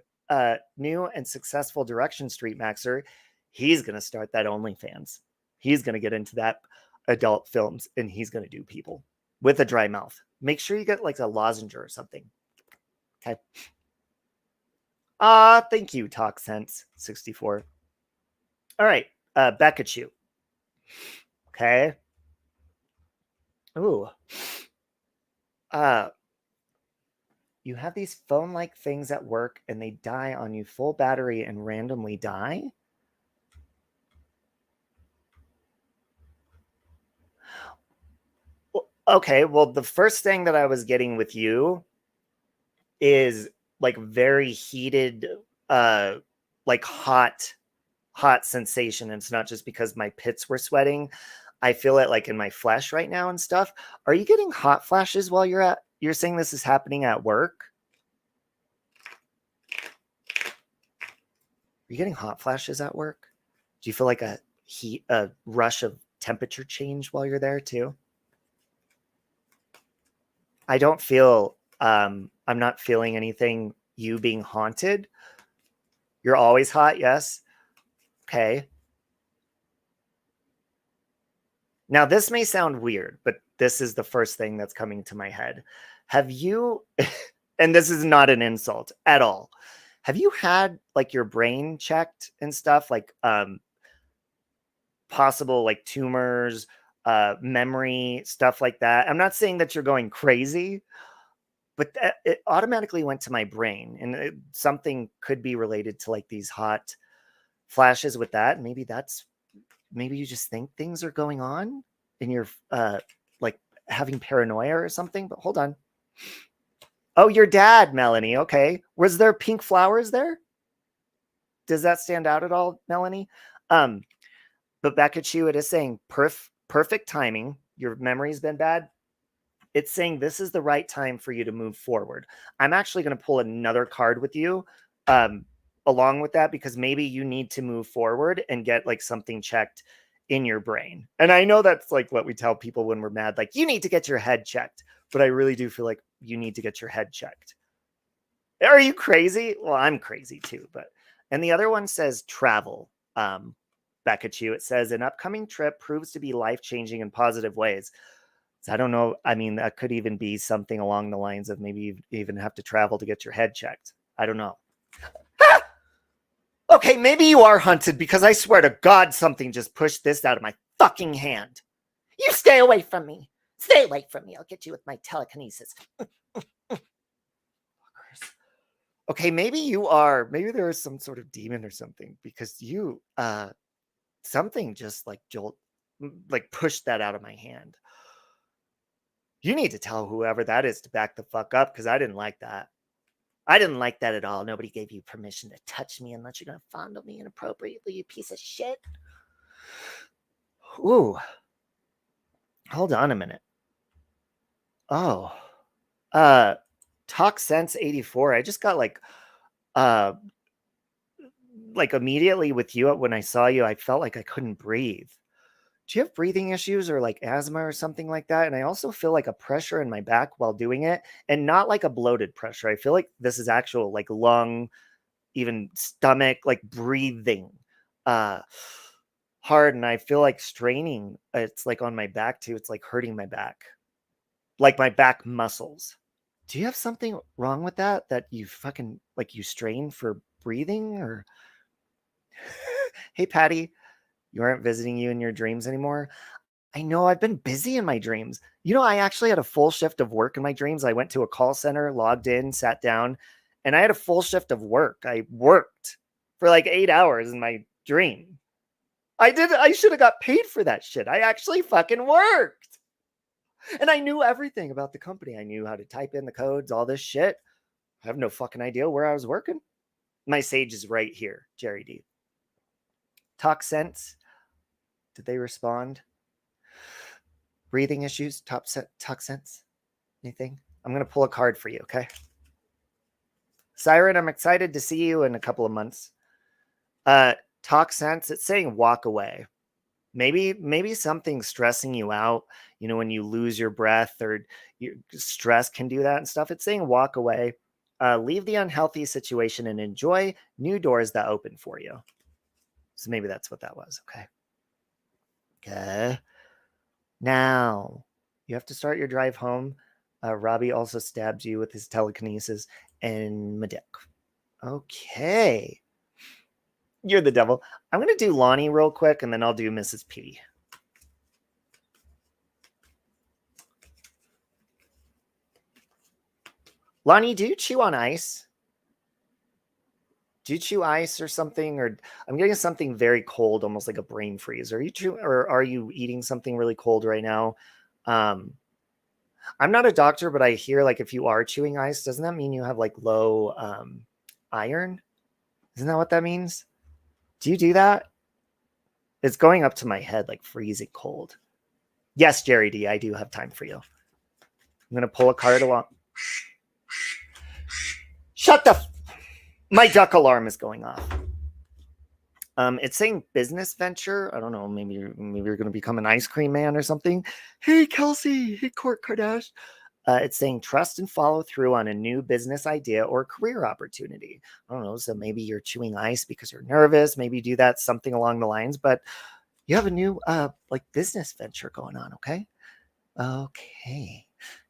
new and successful direction, Street Maxer. He's going to start that OnlyFans. He's going to get into that adult films, and he's going to do people with a dry mouth. Make sure you get like a lozenge or something. Okay. Thank you, Talk Sense 64. All right, Beckachu. Okay. Ooh. You have these phone-like things at work, and they die on you full battery and randomly die? Well, okay, well, the first thing that I was getting with you is like very heated, like hot sensation. And it's not just because my pits were sweating. I feel it like in my flesh right now and stuff. Are you getting hot flashes while you're saying this is happening at work? Are you getting hot flashes at work? Do you feel like a rush of temperature change while you're there too? I don't feel, I'm not feeling anything, you being haunted. You're always hot, yes. Okay. Now, this may sound weird, but this is the first thing that's coming to my head. Have you, and this is not an insult at all, have you had like your brain checked and stuff, like possible like tumors, memory, stuff like that? I'm not saying that you're going crazy, but it automatically went to my brain, and something could be related to like these hot flashes with that. Maybe you just think things are going on and you're like having paranoia or something. But hold on. Oh, your dad, Melanie. Okay. Was there pink flowers there? Does that stand out at all, Melanie? But back at you, it is saying perfect timing. Your memory's been bad. It's saying this is the right time for you to move forward. I'm actually going to pull another card with you along with that, because maybe you need to move forward and get like something checked in your brain. And I know that's like what we tell people when we're mad, like you need to get your head checked. But I really do feel like you need to get your head checked. Are you crazy? Well, I'm crazy too. But, and the other one says travel. Back at you, it says an upcoming trip proves to be life-changing in positive ways. So I don't know. I mean, that could even be something along the lines of maybe you even have to travel to get your head checked. I don't know. Ah! Okay, maybe you are hunted because I swear to God, something just pushed this out of my fucking hand. You stay away from me. Stay away from me. I'll get you with my telekinesis. Okay, maybe you are. Maybe there is some sort of demon or something because you, something just like pushed that out of my hand. You need to tell whoever that is to back the fuck up because I didn't like that. I didn't like that at all. Nobody gave you permission to touch me unless you're going to fondle me inappropriately, you piece of shit. Ooh. Hold on a minute. Oh. Talk Sense 84. I just got like immediately with you when I saw you, I felt like I couldn't breathe. Do you have breathing issues or like asthma or something like that? And I also feel like a pressure in my back while doing it, and not like a bloated pressure. I feel like this is actual like lung, even stomach, like breathing hard. And I feel like straining. It's like on my back too. It's like hurting my back, like my back muscles. Do you have something wrong with that you fucking like you strain for breathing or? Hey, Patty, you aren't visiting you in your dreams anymore. I know I've been busy in my dreams. You know, I actually had a full shift of work in my dreams. I went to a call center, logged in, sat down, and I had a full shift of work. I worked for like 8 hours in my dream. I should have got paid for that shit. I actually fucking worked. And I knew everything about the company. I knew how to type in the codes, all this shit. I have no fucking idea where I was working. My sage is right here, Jerry D. Talk Sense. Did they respond? Breathing issues? Talk Sense? Anything? I'm going to pull a card for you, okay? Siren, I'm excited to see you in a couple of months. Talk Sense, it's saying walk away. Maybe something's stressing you out. You know, when you lose your breath or your stress can do that and stuff. It's saying walk away. Leave the unhealthy situation and enjoy new doors that open for you. So maybe that's what that was. Okay. Okay. Now you have to start your drive home. Robbie also stabbed you with his telekinesis and my dick. Okay. You're the devil. I'm going to do Lonnie real quick, and then I'll do Mrs. P. Lonnie, do you chew on ice? Do you chew ice or something? Or I'm getting something very cold, almost like a brain freeze. Are you chewing, or are you eating something really cold right now? I'm not a doctor, but I hear like if you are chewing ice, doesn't that mean you have like low iron? Isn't that what that means? Do you do that? It's going up to my head like freezing cold. Yes, Jerry D, I do have time for you. I'm going to pull a card along. Shut the... My duck alarm is going off. It's saying business venture. I don't know. Maybe you're going to become an ice cream man or something. Hey, Kelsey. Hey, Court Kardashian. It's saying trust and follow through on a new business idea or career opportunity. I don't know. So maybe you're chewing ice because you're nervous. Maybe do that, something along the lines. But you have a new like business venture going on. Okay. Okay.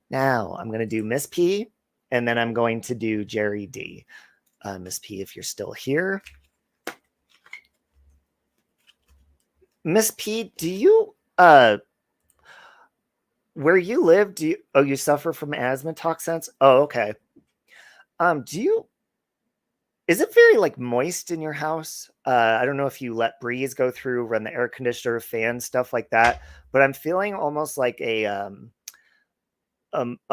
Now I'm going to do Miss P, and then I'm going to do Jerry D. Miss P, if you're still here. Miss P, do you where you live, do you suffer from asthma? Talk Sense? Oh, okay. Is it very like moist in your house? I don't know if you let breeze go through, run the air conditioner, fan, stuff like that, but I'm feeling almost like a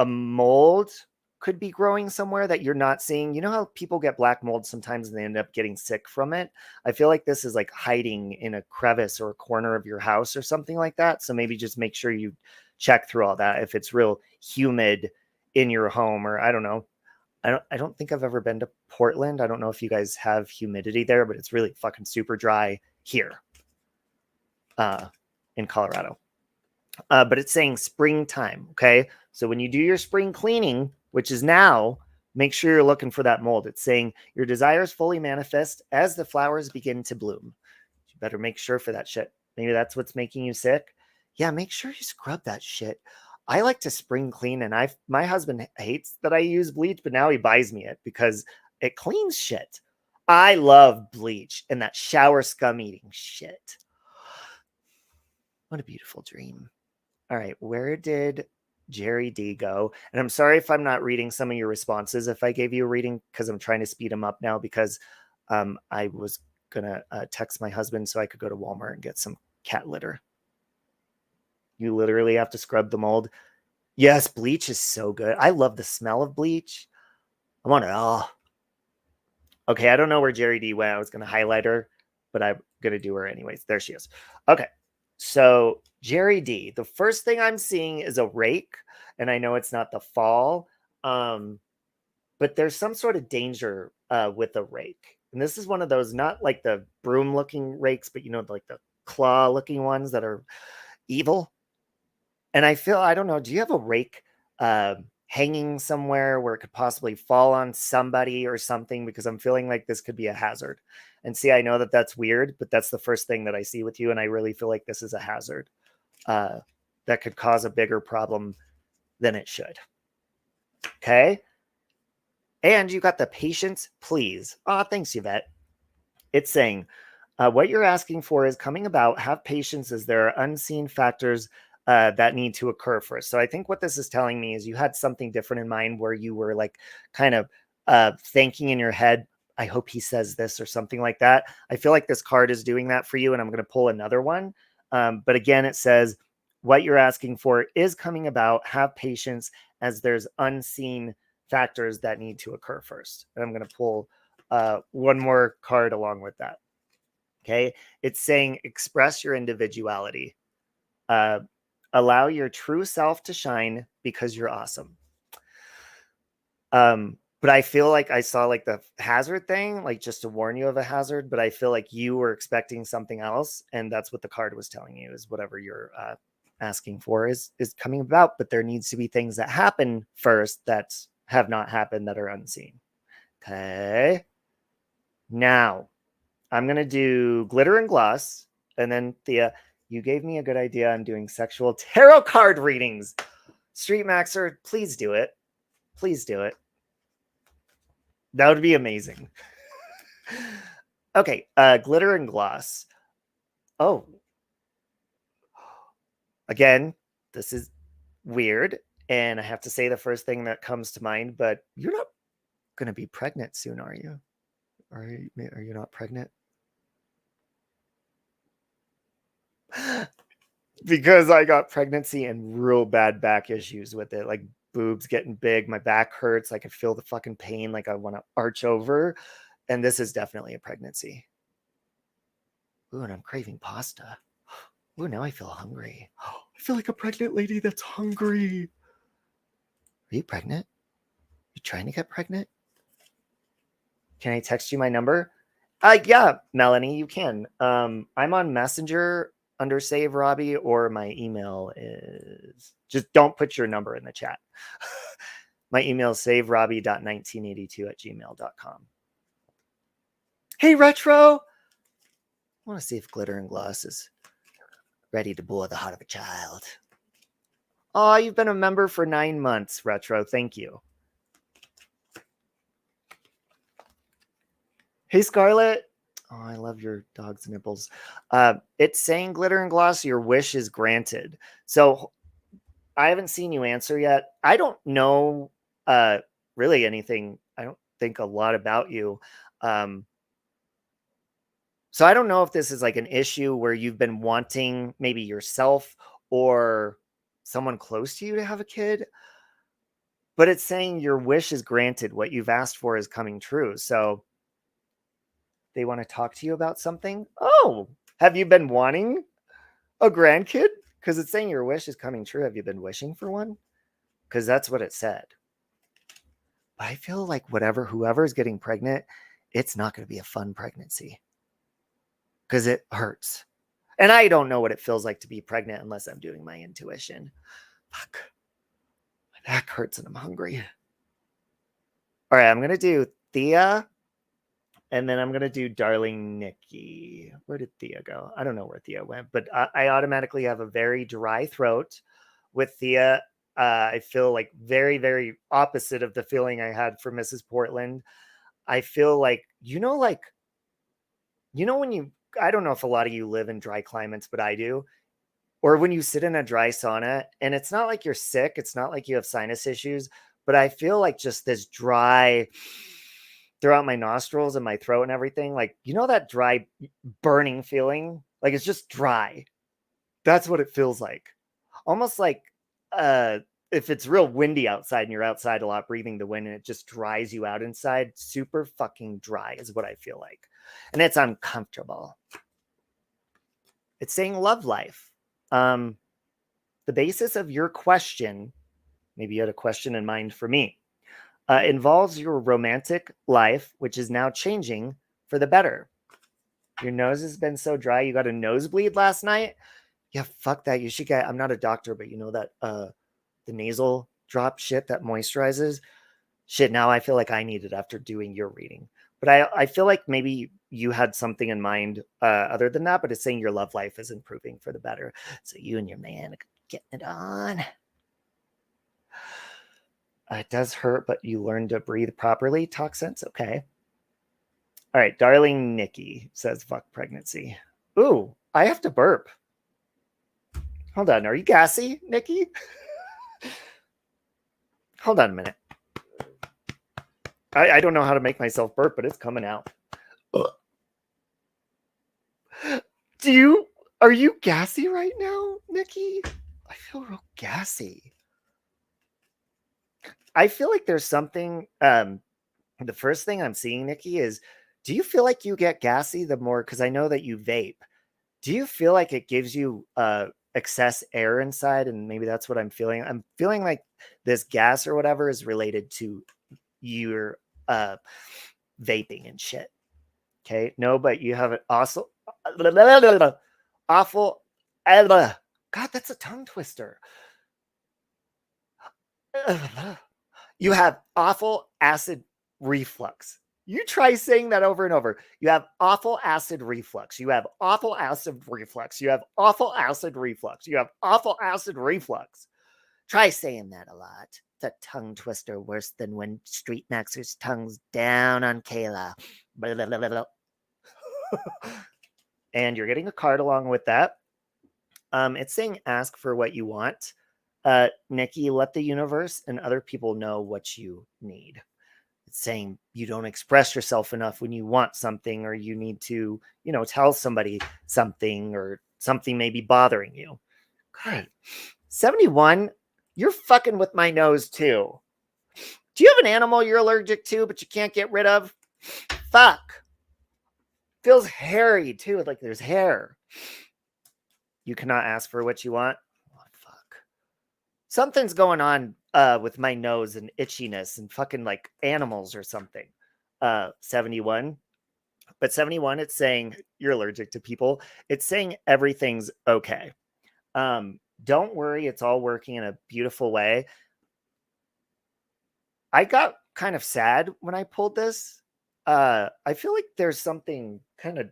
mold could be growing somewhere that you're not seeing. You know how people get black mold sometimes and they end up getting sick from it? I feel like this is like hiding in a crevice or a corner of your house or something like that. So maybe just make sure you check through all that. If it's real humid in your home, or I don't know. I don't think I've ever been to Portland. I don't know if you guys have humidity there, but it's really fucking super dry here in Colorado. But it's saying springtime. Okay. So when you do your spring cleaning, which is now, make sure you're looking for that mold. It's saying your desires fully manifest as the flowers begin to bloom. You better make sure for that shit. Maybe that's what's making you sick. Yeah, make sure you scrub that shit. I like to spring clean, and my husband hates that I use bleach, but now he buys me it because it cleans shit. I love bleach and that shower scum eating shit. What a beautiful dream. All right, where did Jerry D go? And I'm sorry if I'm not reading some of your responses if I gave you a reading, because I'm trying to speed them up now, because I was gonna text my husband so I could go to Walmart and get some cat litter. You literally have to scrub the mold. Yes, bleach is so good. I love the smell of bleach. I want it all. Okay, I don't know where Jerry D went. I was going to highlight her, but I'm going to do her anyways. There she is. Okay, so Jerry D, the first thing I'm seeing is a rake, and I know it's not the fall, but there's some sort of danger with a rake. And this is one of those, not like the broom-looking rakes, but like the claw-looking ones that are evil. And I don't know, do you have a rake hanging somewhere where it could possibly fall on somebody or something? Because I'm feeling like this could be a hazard. And see, I know that that's weird, but that's the first thing that I see with you. And I really feel like this is a hazard that could cause a bigger problem than it should. Okay. And you got the patience, please. Oh, thanks, Yvette. It's saying, what you're asking for is coming about. Have patience, as there are unseen factors that need to occur first. So I think what this is telling me is you had something different in mind, where you were like kind of thinking in your head, I hope he says this or something like that. I feel like this card is doing that for you, and I'm going to pull another one. But again, it says what you're asking for is coming about. Have patience, as there's unseen factors that need to occur first. And I'm going to pull one more card along with that. Okay. It's saying express your individuality. Allow your true self to shine because you're awesome. But I feel like I saw like the hazard thing, like just to warn you of a hazard, but I feel like you were expecting something else. And that's what the card was telling you, is whatever you're asking for is coming about. But there needs to be things that happen first that have not happened, that are unseen. Okay. Now I'm going to do glitter and gloss. And then Thea, you gave me a good idea on doing sexual tarot card readings. Street Maxer, please do it. Please do it. That would be amazing. Okay, glitter and gloss. Oh. Again, this is weird, and I have to say the first thing that comes to mind, but you're not going to be pregnant soon, are you? Are you not pregnant? Because I got pregnancy and real bad back issues with it, like boobs getting big, my back hurts, I can feel the fucking pain, like I want to arch over, and this is definitely a pregnancy. Ooh, and I'm craving pasta. Ooh, now I feel hungry. I feel like a pregnant lady that's hungry. Are you pregnant? You trying to get pregnant? Can I text you my number? Yeah, Melanie, you can. I'm on Messenger under Save Robbie, or my email is, just don't put your number in the chat. My email is saverobbie.1982@gmail.com. Hey, Retro. I want to see if Glitter and Gloss is ready to bore the heart of a child. Oh, you've been a member for 9 months, Retro. Thank you. Hey, Scarlett. Oh, I love your dog's nipples. It's saying Glitter and Gloss, your wish is granted. So I haven't seen you answer yet. I don't know really anything. I don't think a lot about you. So I don't know if this is like an issue where you've been wanting maybe yourself or someone close to you to have a kid. But it's saying your wish is granted. What you've asked for is coming true. So they want to talk to you about something. Oh, have you been wanting a grandkid? Because it's saying your wish is coming true. Have you been wishing for one? Because that's what it said. But I feel like whoever's getting pregnant, it's not going to be a fun pregnancy. Because it hurts. And I don't know what it feels like to be pregnant unless I'm doing my intuition. Fuck. My back hurts and I'm hungry. All right, I'm going to do Thea. And then I'm going to do Darling Nikki. Where did Thea go? I don't know where Thea went, but I automatically have a very dry throat with Thea. I feel like very, very opposite of the feeling I had for Mrs. Portland. I feel like, when you, I don't know if a lot of you live in dry climates, but I do. Or when you sit in a dry sauna and it's not like you're sick, it's not like you have sinus issues, but I feel like just this dry throughout my nostrils and my throat and everything. Like, that dry burning feeling? Like it's just dry. That's what it feels like. Almost like if it's real windy outside and you're outside a lot breathing the wind and it just dries you out inside, super fucking dry is what I feel like. And it's uncomfortable. It's saying love life. The basis of your question, maybe you had a question in mind for me, involves your romantic life, which is now changing for the better. Your nose has been so dry, you got a nosebleed last night. Yeah, fuck that. You should get, I'm not a doctor, but that the nasal drop shit that moisturizes. Shit, now I feel like I need it after doing your reading. But I feel like maybe you had something in mind other than that, but it's saying your love life is improving for the better. So you and your man are getting it on. It does hurt, but you learn to breathe properly. Talk sense. Okay. All right. Darling Nikki says, fuck pregnancy. Ooh, I have to burp. Hold on. Are you gassy, Nikki? Hold on a minute. I don't know how to make myself burp, but it's coming out. Ugh. Are you gassy right now, Nikki? I feel real gassy. I feel like there's something, the first thing I'm seeing, Nikki, is, do you feel like you get gassy the more, because I know that you vape. Do you feel like it gives you excess air inside? And maybe that's what I'm feeling. I'm feeling like this gas or whatever is related to your vaping and shit. Okay. No, but you have an awful, God, that's a tongue twister. You have awful acid reflux. You try saying that over and over. You have awful acid reflux. You have awful acid reflux. You have awful acid reflux. You have awful acid reflux. Try saying that a lot. It's a tongue twister worse than when Street Maxer's tongue's down on Kayla. And you're getting a card along with that. It's saying ask for what you want. Nikki, let the universe and other people know what you need. It's saying you don't express yourself enough when you want something, or you need to, tell somebody something, or something may be bothering you. Great. 71, you're fucking with my nose too. Do you have an animal you're allergic to, but you can't get rid of? Fuck. Feels hairy too, like there's hair. You cannot ask for what you want. Oh, fuck. Something's going on with my nose and itchiness and fucking like animals or something. 71. But 71, it's saying you're allergic to people. It's saying everything's okay. Don't worry, it's all working in a beautiful way. I got kind of sad when I pulled this. I feel like there's something kind of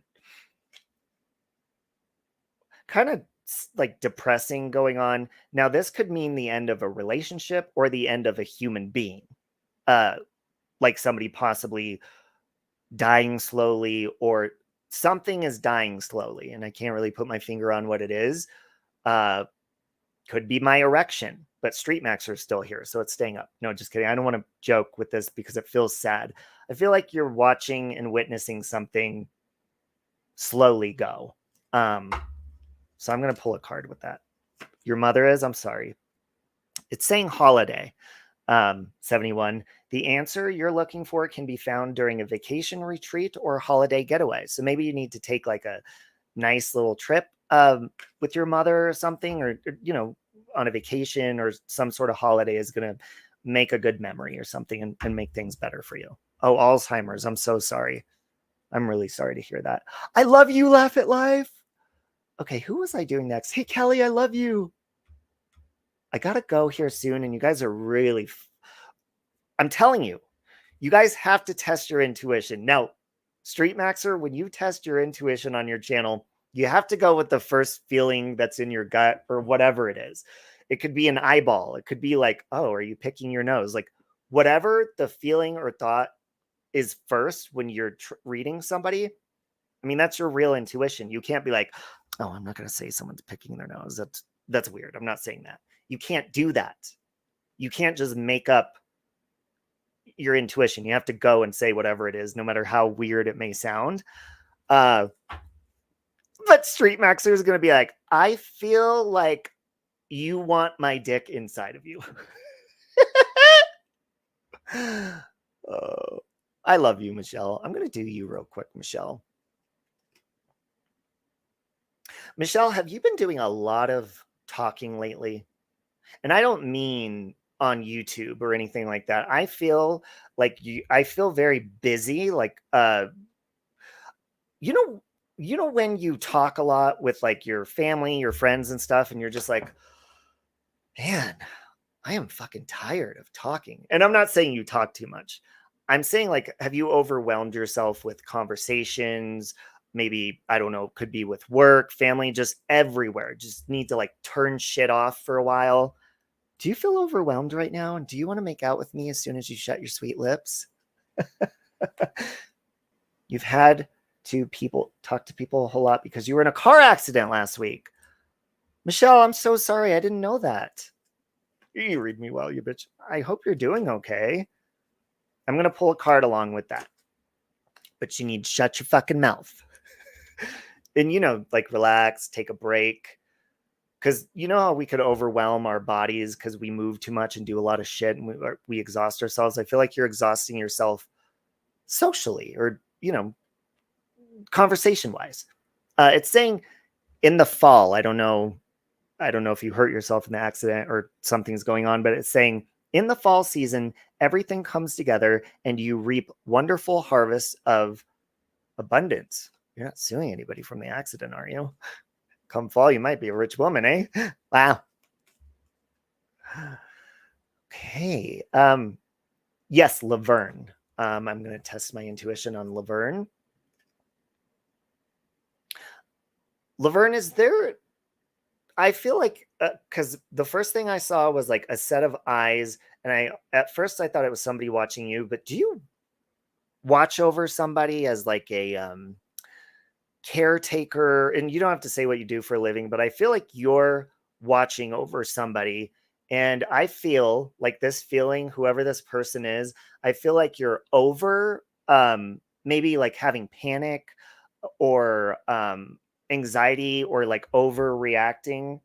like depressing going on. Now, this could mean the end of a relationship or the end of a human being. Like somebody possibly dying slowly, or something is dying slowly. And I can't really put my finger on what it is. Could be my erection, but Street Max are still here, so it's staying up. No, just kidding. I don't want to joke with this because it feels sad. I feel like you're watching and witnessing something slowly go. So I'm going to pull a card with that. Your mother is, I'm sorry. It's saying holiday. 71. The answer you're looking for can be found during a vacation retreat or holiday getaway. So maybe you need to take like a nice little trip with your mother or something, or on a vacation, or some sort of holiday is going to make a good memory or something and make things better for you. Oh, Alzheimer's. I'm so sorry. I'm really sorry to hear that. I love you, Laugh at Life. Okay, who was I doing next? Hey, Kelly, I love you. I got to go here soon, and you guys are really... I'm telling you, you guys have to test your intuition. Now, Street Maxer, when you test your intuition on your channel, you have to go with the first feeling that's in your gut or whatever it is. It could be an eyeball. It could be like, oh, are you picking your nose? Like whatever the feeling or thought is first when you're reading somebody. I mean, that's your real intuition. You can't be like, oh, I'm not going to say someone's picking their nose. That's weird. I'm not saying that. You can't do that. You can't just make up your intuition. You have to go and say whatever it is, no matter how weird it may sound. But Street Maxer is going to be like, I feel like you want my dick inside of you. Oh, I love you, Michelle. I'm going to do you real quick, Michelle. Michelle, have you been doing a lot of talking lately? And I don't mean on YouTube or anything like that. I feel like I feel very busy. Like, you know, when you talk a lot with like your family, your friends and stuff, and you're just like, man, I am fucking tired of talking. And I'm not saying you talk too much. I'm saying like, have you overwhelmed yourself with conversations? Maybe, I don't know, could be with work, family, just everywhere. Just need to like turn shit off for a while. Do you feel overwhelmed right now? And do you want to make out with me as soon as you shut your sweet lips? You've had to talk to people a whole lot because you were in a car accident last week. Michelle, I'm so sorry. I didn't know that. You read me well, you bitch. I hope you're doing okay. I'm going to pull a card along with that. But you need to shut your fucking mouth. And, you know, like relax, take a break. Because you know how we could overwhelm our bodies because we move too much and do a lot of shit and we exhaust ourselves. I feel like you're exhausting yourself socially or, you know, conversation wise. It's saying in the fall, I don't know if you hurt yourself in the accident or something's going on, but it's saying in the fall season, everything comes together and you reap wonderful harvests of abundance. You're not suing anybody from the accident, are you? Come fall, you might be a rich woman, eh? Wow. Okay. Yes, Laverne. I'm going to test my intuition on Laverne. Laverne, is there... I feel like, because the first thing I saw was like a set of eyes, and at first I thought it was somebody watching you, but do you watch over somebody as like a caretaker? And you don't have to say what you do for a living, but I feel like you're watching over somebody, and I feel like this feeling, whoever this person is, I feel like you're over maybe like having panic or anxiety or like overreacting,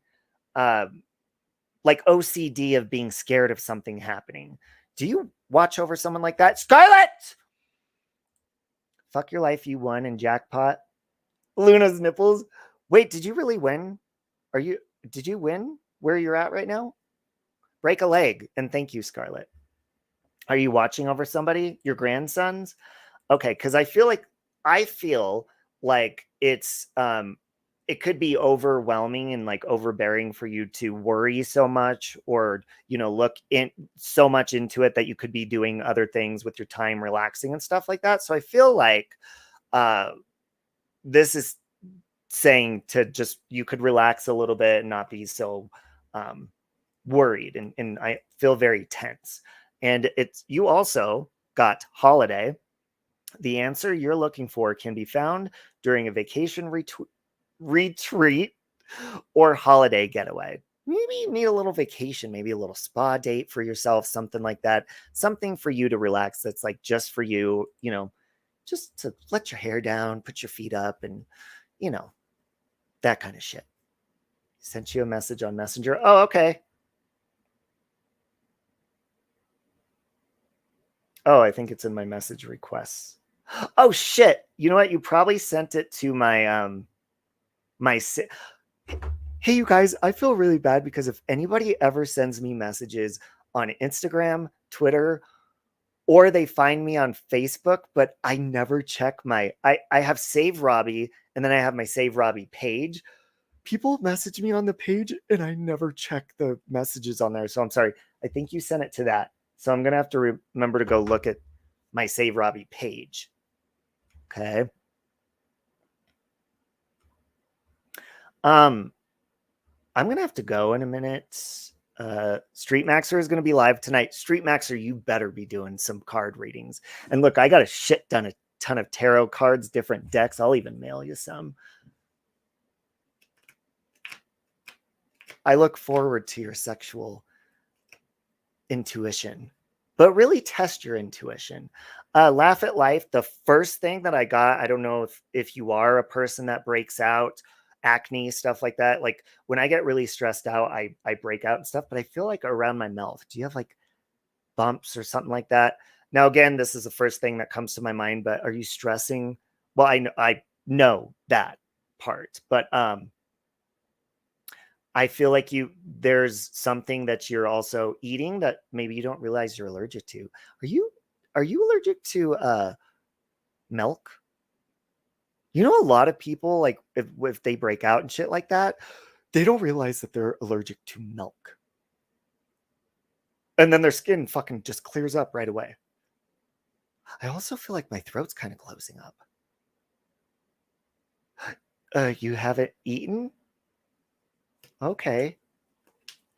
like OCD of being scared of something happening. Do you watch over someone like that? Scarlett! Fuck your life, you won in jackpot. Luna's nipples. Wait, did you really win? Did you win where you're at right now? Break a leg. And thank you, Scarlett. Are you watching over somebody? Your grandsons? Okay, because I feel like it's it could be overwhelming and like overbearing for you to worry so much or, you know, look in so much into it that you could be doing other things with your time, relaxing and stuff like that. So I feel like this is saying to just, you could relax a little bit and not be so worried. And I feel very tense. And you also got holiday. The answer you're looking for can be found during a vacation retreat or holiday getaway. Maybe you need a little vacation, maybe a little spa date for yourself, something like that. Something for you to relax that's like just for you, you know, just to let your hair down, put your feet up and, you know, that kind of shit. Sent you a message on Messenger. Oh, okay. Oh, I think it's in my message requests. Oh shit. You know what? You probably sent it to my hey, you guys, I feel really bad because if anybody ever sends me messages on Instagram, Twitter, or they find me on Facebook, but I never check I have Save Robbie and then I have my Save Robbie page. People message me on the page and I never check the messages on there. So I'm sorry. I think you sent it to that. So I'm going to have to remember to go look at my Save Robbie page. Okay. I'm going to have to go in a minute. Street Maxer is going to be live tonight. Street Maxer, you better be doing some card readings. And look, I got a shit ton of tarot cards, different decks. I'll even mail you some. I look forward to your sexual intuition, but really test your intuition. Laugh at life. The first thing that I got, I don't know if you are a person that breaks out, acne, stuff like that. Like when I get really stressed out, I break out and stuff, but I feel like around my mouth. Do you have like bumps or something like that? Now, again, this is the first thing that comes to my mind, but are you stressing? Well, I know that part, but I feel like there's something that you're also eating that maybe you don't realize you're allergic to. Are you allergic to milk? You know, a lot of people, like if they break out and shit like that, they don't realize that they're allergic to milk. And then their skin fucking just clears up right away. I also feel like my throat's kind of closing up. You haven't eaten? Okay.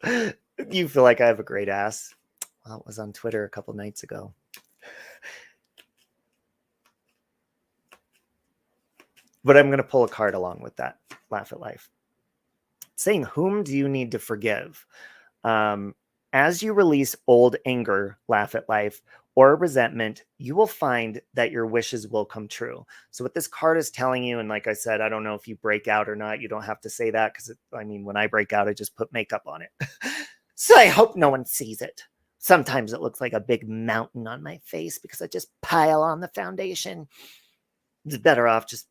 You feel like I have a great ass. Well, it was on Twitter a couple nights ago. But I'm going to pull a card along with that. Laugh at life. Saying, whom do you need to forgive? As you release old anger, laugh at life, or resentment, you will find that your wishes will come true. So what this card is telling you, and like I said, I don't know if you break out or not. You don't have to say that because, I mean, when I break out, I just put makeup on it. So I hope no one sees it. Sometimes it looks like a big mountain on my face because I just pile on the foundation. It's better off just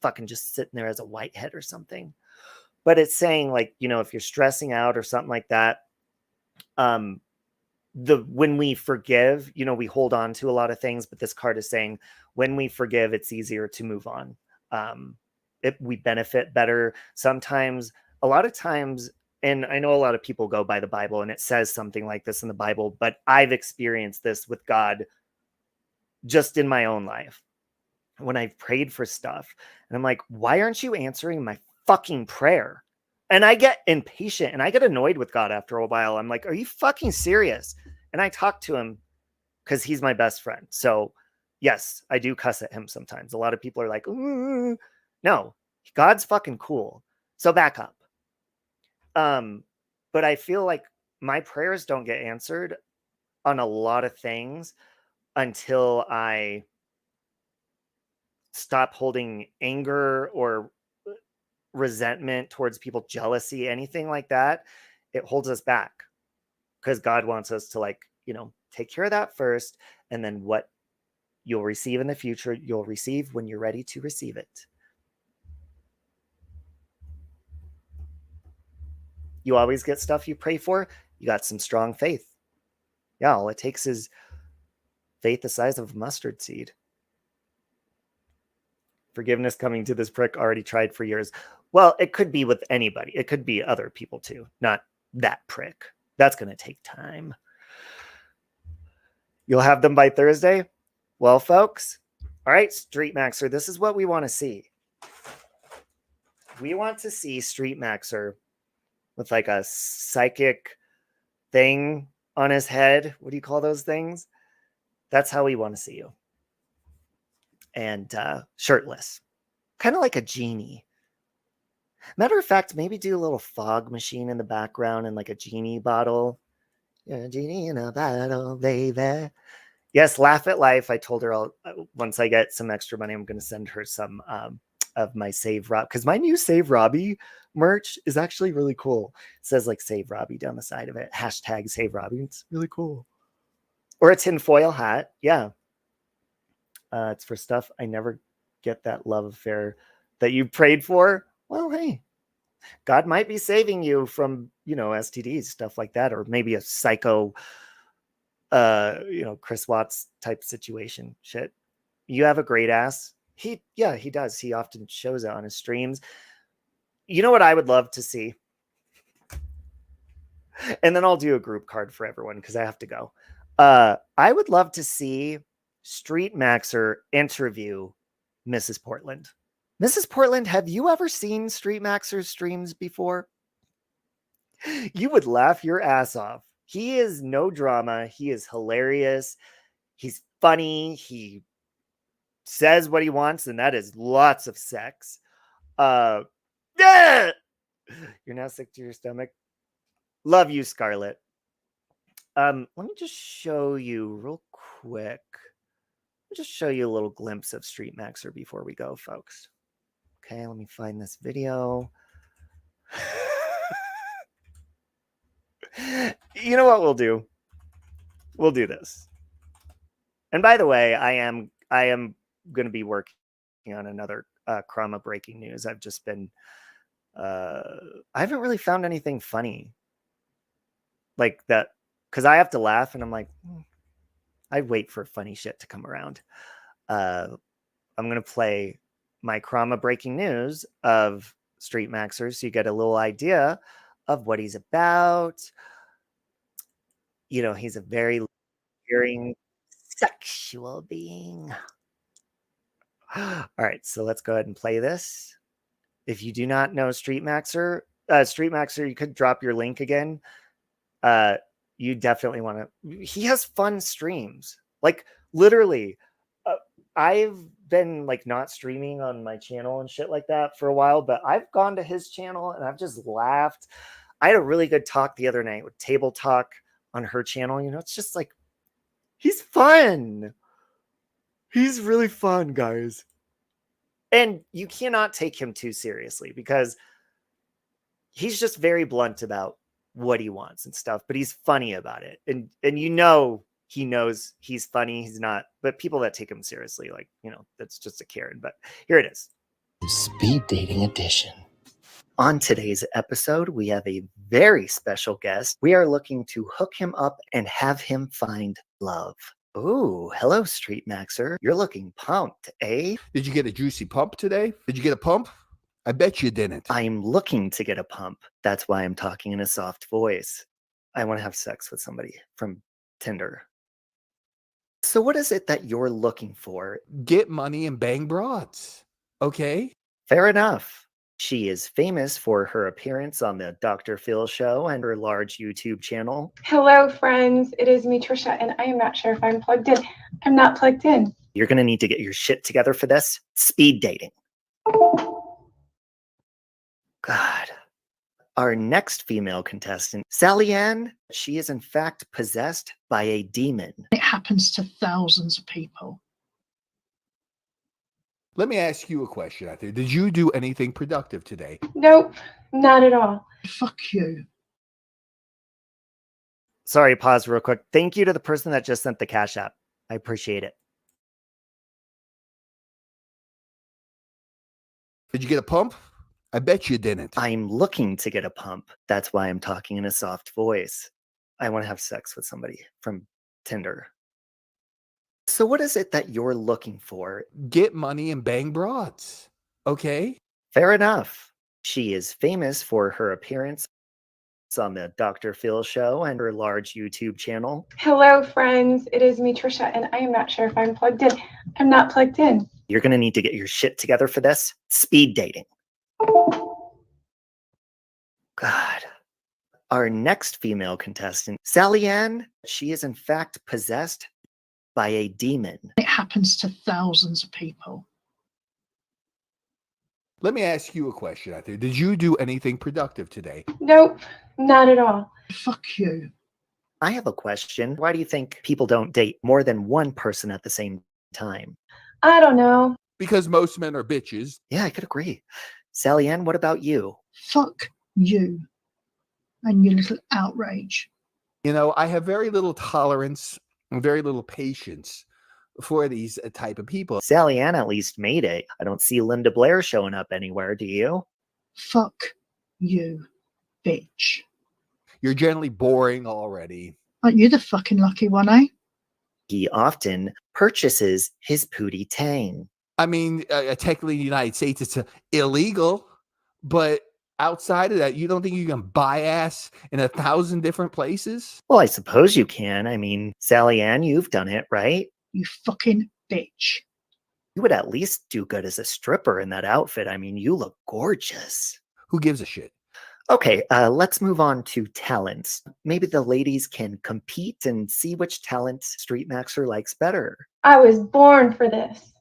sitting there as a whitehead or something. But it's saying, like, you know, if you're stressing out or something like that, when we forgive, you know, we hold on to a lot of things, but this card is saying when we forgive, it's easier to move on. We benefit better. Sometimes, a lot of times, and I know a lot of people go by the Bible and it says something like this in the Bible, but I've experienced this with God just in my own life when I've prayed for stuff and I'm like, why aren't you answering my fucking prayer? And I get impatient and I get annoyed with God after a while. I'm like, are you fucking serious? And I talk to him because he's my best friend. So yes, I do cuss at him sometimes. A lot of people are like, ooh. No, God's fucking cool. So back up. But I feel like my prayers don't get answered on a lot of things until I stop holding anger or resentment towards people, jealousy, anything like that. It holds us back because God wants us to, like, you know, take care of that first. And then what you'll receive in the future, you'll receive when you're ready to receive it. You always get stuff you pray for. You got some strong faith. Yeah, all it takes is faith the size of a mustard seed. Forgiveness coming to this prick already tried for years. Well, it could be with anybody. It could be other people too, not that prick. That's going to take time. You'll have them by Thursday? Well, folks, all right, Street Maxer, this is what we want to see. We want to see Street Maxer with like a psychic thing on his head. What do you call those things? That's how we want to see you. And shirtless, kind of like a genie. Matter of fact, maybe do a little fog machine in the background and like a genie bottle. You're a genie in a bottle, baby. Yes, laugh at life. I told her once I get some extra money, I'm going to send her some of my Save Rob, because my new Save Robbie merch is actually really cool. It says like Save Robbie down the side of it. Hashtag Save Robbie. It's really cool. Or a tinfoil hat. Yeah. It's for stuff I never get that love affair that you prayed for. Well, hey, God might be saving you from, you know, STDs, stuff like that, or maybe a psycho, you know, Chris Watts type situation. Shit, you have a great ass. He does. He often shows it on his streams. You know what I would love to see? And then I'll do a group card for everyone because I have to go. I would love to see Street Maxer interview Mrs. Portland. Mrs. Portland, have you ever seen Street Maxer's streams before? You would laugh your ass off. He is no drama. He is hilarious. He's funny. He says what he wants, and that is lots of sex. Yeah! You're now sick to your stomach. Love you, Scarlett. Let me just show you real quick. Let me just show you a little glimpse of Street Maxer before we go, folks. Okay, let me find this video. You know what we'll do? We'll do this. And by the way, I am going to be working on another Krama breaking news. I've just been I haven't really found anything funny like that, because I have to laugh and I'm like, I'd wait for funny shit to come around. I'm going to play my Krama breaking news of Street Maxer so you get a little idea of what he's about. You know, he's a very hearing sexual being. All right, so let's go ahead and play this. If you do not know Street Maxer, you could drop your link again. You definitely want to. He has fun streams. Like literally, I've been like not streaming on my channel and shit like that for a while, but I've gone to his channel and I've just laughed. I had a really good talk the other night with Table Talk on her channel. You know, it's just like, he's fun. He's really fun, guys. And you cannot take him too seriously because he's just very blunt about what he wants and stuff, but he's funny about it. And you know, he knows he's funny. He's not, but people that take him seriously, like, you know, that's just a Karen. But here it is.
Speed dating edition.
On today's episode, we have a very special guest. We are looking to hook him up and have him find love. Ooh, hello, Street Maxer. You're looking pumped, eh?
Did you get a juicy pump today? Did you get a pump? I bet you didn't.
I'm looking to get a pump. That's why I'm talking in a soft voice. I want to have sex with somebody from Tinder. So what is it that you're looking for?
Get money and bang broads. Okay?
Fair enough. She is famous for her appearance on the Dr. Phil show and her large YouTube channel.
Hello, friends. It is me, Trisha, and I am not sure if I'm plugged in. I'm not plugged in.
You're going to need to get your shit together for this. Speed dating. God. Our next female contestant, Sally Ann, she is in fact possessed by a demon.
It happens to thousands of people.
Let me ask you a question out there. Did you do anything productive today?
Nope, not at all.
Fuck you.
Sorry, pause real quick. Thank you to the person that just sent the Cash App. I appreciate it.
Did you get a pump? I bet you didn't.
I'm looking to get a pump. That's why I'm talking in a soft voice. I want to have sex with somebody from Tinder. So what is it that you're looking for?
Get money and bang broads. Okay?
Fair enough. She is famous for her appearance on the Dr. Phil show and her large YouTube channel.
Hello, friends. It is me, Trisha, and I am not sure if I'm plugged in. I'm not plugged in.
You're going to need to get your shit together for this. Speed dating. God. Our next female contestant, Sally Ann, she is in fact possessed by a demon.
It happens to thousands of people.
Let me ask you a question out there. Did you do anything productive today?
Nope, not at all.
Fuck you.
I have a question. Why do you think people don't date more than one person at the same time?
I don't know.
Because most men are bitches.
Yeah, I could agree. Sally Ann, what about you?
Fuck you. And your little outrage.
You know, I have very little tolerance and very little patience for these type of people.
Sally Ann at least made it. I don't see Linda Blair showing up anywhere, do you?
Fuck you, bitch.
You're generally boring already.
Aren't you the fucking lucky one, eh?
He often purchases his Pootie Tang.
I mean, technically in the United States, it's illegal, but outside of that, you don't think you can buy ass in 1,000 different places?
Well, I suppose you can. I mean, Sally Ann, you've done it, right?
You fucking bitch.
You would at least do good as a stripper in that outfit. I mean, you look gorgeous.
Who gives a shit?
Okay, let's move on to talents. Maybe the ladies can compete and see which talent Street Maxer likes better.
I was born for this.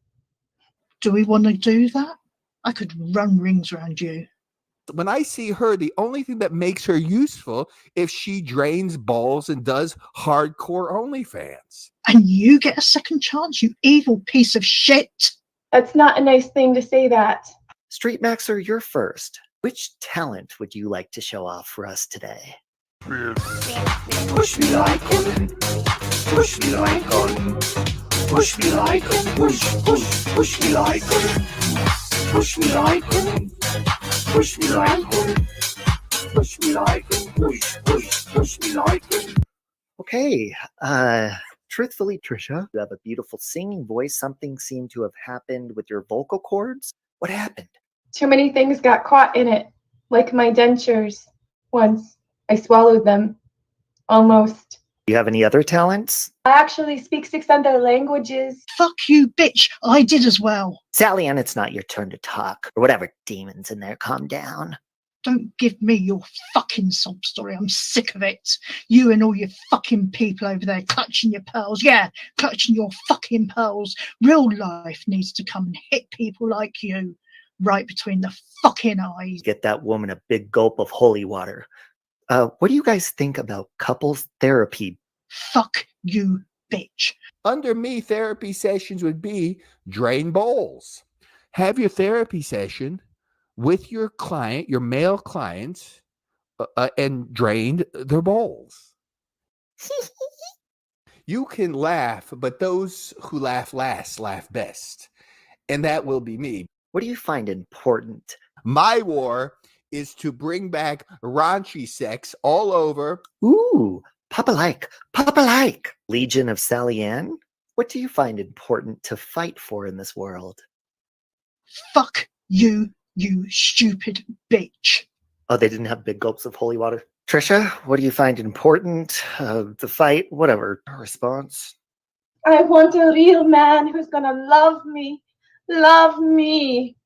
Do we want to do that? I could run rings around you.
When I see her, the only thing that makes her useful if she drains balls and does hardcore OnlyFans.
And you get a second chance, you evil piece of shit.
That's not a nice thing to say that.
Street Maxer, you're first. Which talent would you like to show off for us today?
Push me like on, push me like on, push me like on, push me like on, push me like on, push me like on, push me like on, push me like on.
Okay, truthfully, Trisha, you have a beautiful singing voice. Something seemed to have happened with your vocal cords. What happened?
Too many things got caught in it, like my dentures. Once I swallowed them. Almost.
Do you have any other talents?
I actually speak 6 other languages.
Fuck you, bitch. I did as well.
Sally Ann, it's not your turn to talk. Or whatever demons in there, calm down.
Don't give me your fucking sob story. I'm sick of it. You and all your fucking people over there clutching your pearls. Yeah, clutching your fucking pearls. Real life needs to come and hit people like you right between the fucking eyes.
Get that woman a big gulp of holy water. What do you guys think about couples therapy?
Fuck you, bitch.
Under me, therapy sessions would be drain balls. Have your therapy session with your client, your male client, and drained their balls. You can laugh, but those who laugh last laugh best. And that will be me.
What do you find important?
My war is to bring back raunchy sex all over.
Ooh, Papa-like, Papa-like. Legion of Sally Ann? What do you find important to fight for in this world?
Fuck you, you stupid bitch.
Oh, they didn't have big gulps of holy water. Trisha, what do you find important? The fight, whatever. Response?
I want a real man who's gonna love me. Love me.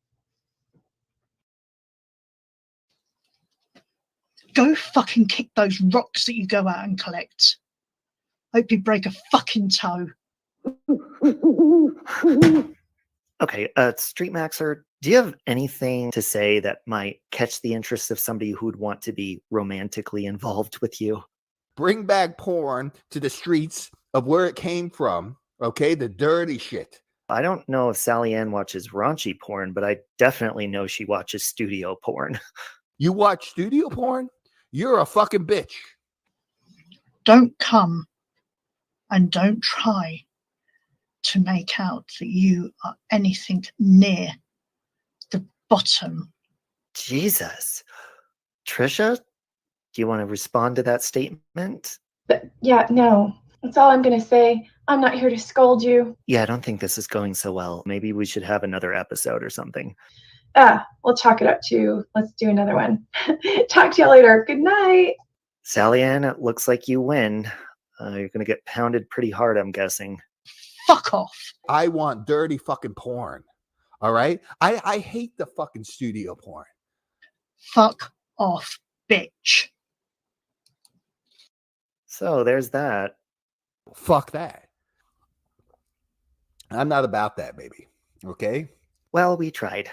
Go fucking kick those rocks that you go out and collect. Hope you break a fucking toe.
Okay, Street Maxer, do you have anything to say that might catch the interest of somebody who would want to be romantically involved with you?
Bring back porn to the streets of where it came from, okay? The dirty shit.
I don't know if Sally Ann watches raunchy porn, but I definitely know she watches studio porn.
You watch studio porn? You're a fucking bitch.
Don't come and don't try to make out that you are anything near the bottom.
Jesus. Trisha, do you want to respond to that statement?
But yeah, no. That's all I'm gonna say. I'm not here to scold you.
Yeah, I don't think this is going so well. Maybe we should have another episode or something.
We'll chalk it up to let's do another one. Talk to you later. Good night.
Sally Ann, it looks like you win. You're going to get pounded pretty hard, I'm guessing.
Fuck off.
I want dirty fucking porn. All right? I hate the fucking studio porn.
Fuck off, bitch.
So there's that.
Fuck that. I'm not about that, baby. Okay?
Well, we tried.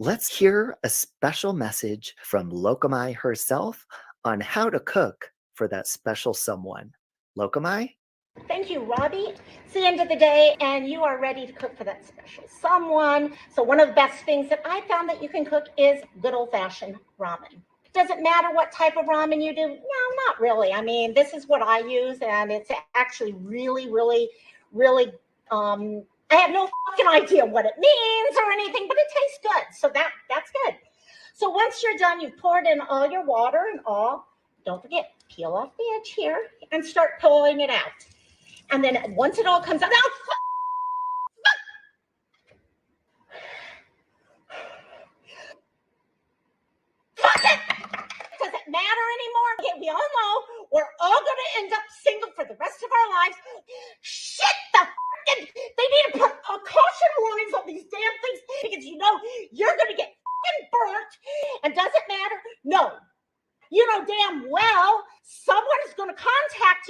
Let's hear a special message from Lokamai herself on how to cook for that special someone. Lokamai?
Thank you, Robbie. It's the end of the day, and you are ready to cook for that special someone. So one of the best things that I found that you can cook is good old-fashioned ramen. Doesn't matter what type of ramen you do. No, not really. I mean, this is what I use, and it's actually really, really, really, I have no fucking idea what it means or anything, but it tastes good. So that's good. So once you're done, you've poured in all your water and all. Don't forget, peel off the edge here and start pulling it out. And then once it all comes out, fuck it! Does it matter anymore? Okay, we all know we're all going to end up single for the rest of our lives. Shit, they need to put caution warnings on these damn things because you know you're going to get fucking burnt. And does it matter?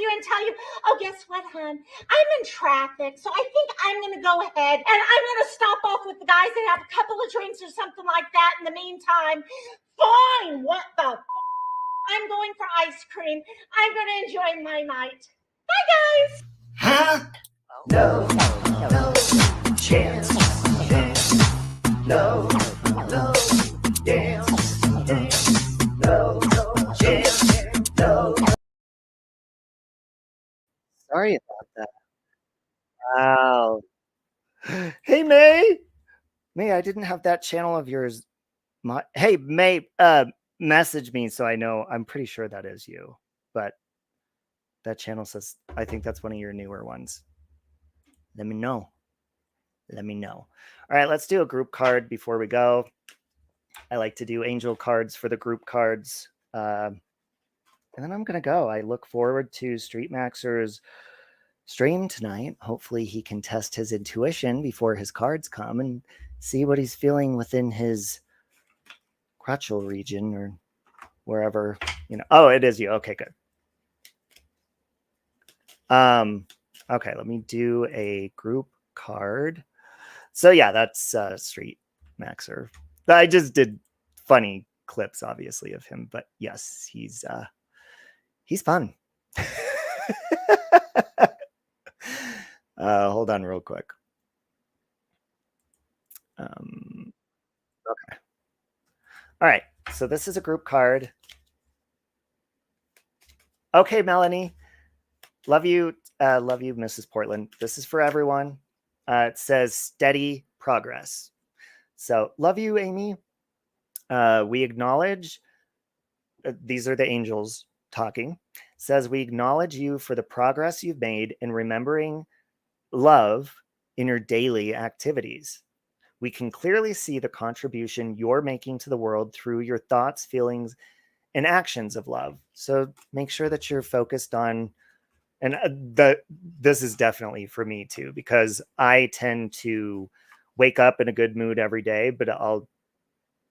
you and tell you, oh, guess what, hon? I'm in traffic, so I think I'm going to go ahead and I'm going to stop off with the guys and have a couple of drinks or something like that in the meantime. Fine, what the I'm going for ice cream. I'm going to enjoy my night. Bye, guys.
Huh?
No chance. No dance. No chance. No.
Sorry about that. Wow. Hey, May. May, I didn't have that channel of yours. Hey, May, message me so I know. I'm pretty sure that is you, but that channel says, I think that's one of your newer ones. Let me know. Let me know. All right, let's do a group card before we go. I like to do angel cards for the group cards. And then I'm going to go. I look forward to Street Maxer's stream tonight. Hopefully he can test his intuition before his cards come and see what he's feeling within his crotchal region or wherever, you know. Oh, it is you. Okay, good. Okay, let me do a group card. So yeah, that's Street Maxer. I just did funny clips, obviously, of him, but yes, he's fun. Hold on real quick. Okay. All right, so this is a group card. Okay, Melanie. Love you, Mrs. Portland. This is for everyone. It says steady progress. So love you, Amy. We acknowledge, these are the angels talking. It says we acknowledge you for the progress you've made in remembering love in your daily activities. We can clearly see the contribution you're making to the world through your thoughts, feelings, and actions of love. So make sure that you're focused on, and this is definitely for me too, because I tend to wake up in a good mood every day, but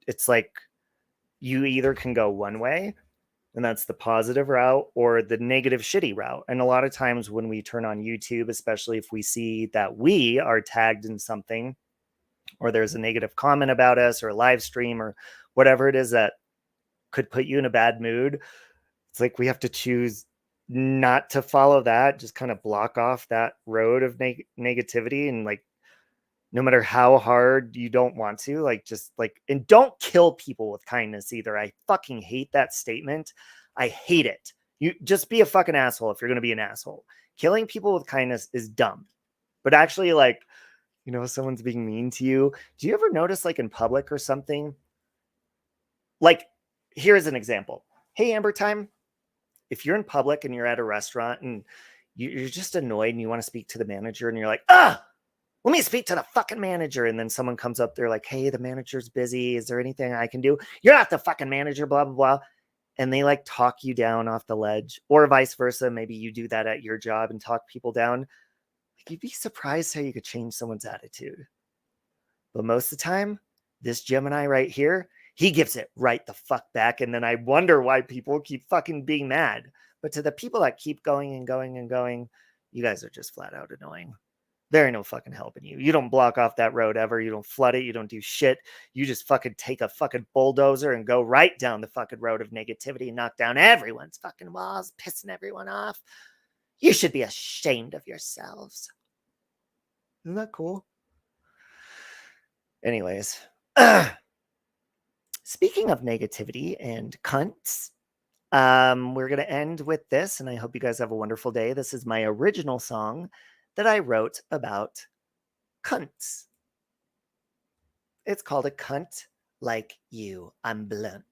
it's like you either can go one way, and that's the positive route, or the negative shitty route. And a lot of times when we turn on YouTube, especially if we see that we are tagged in something, or there's a negative comment about us or a live stream or whatever it is that could put you in a bad mood, it's like we have to choose not to follow that, just kind of block off that road of negativity. And like, no matter how hard you don't want to, like, just like, and don't kill people with kindness either. I fucking hate that statement. I hate it. You just be a fucking asshole if you're going to be an asshole. Killing people with kindness is dumb. But actually, like, you know, someone's being mean to you. Do you ever notice, like, in public or something? Like, here's an example. Hey, Amber Time, if you're in public and you're at a restaurant and you're just annoyed and you want to speak to the manager and you're like, let me speak to the fucking manager. And then someone comes up there like, hey, the manager's busy. Is there anything I can do? You're not the fucking manager, blah, blah, blah. And they like talk you down off the ledge, or vice versa. Maybe you do that at your job and talk people down. Like, you'd be surprised how you could change someone's attitude. But most of the time, this Gemini right here, he gives it right the fuck back. And then I wonder why people keep fucking being mad. But to the people that keep going and going and going, you guys are just flat out annoying. There ain't no fucking helping you. You don't block off that road ever. You don't flood it. You don't do shit. You just fucking take a fucking bulldozer and go right down the fucking road of negativity and knock down everyone's fucking walls, pissing everyone off. You should be ashamed of yourselves. Isn't that cool? Anyways, speaking of negativity and cunts, we're going to end with this, and I hope you guys have a wonderful day. This is my original song that I wrote about cunts. It's called A Cunt Like You. I'm blunt.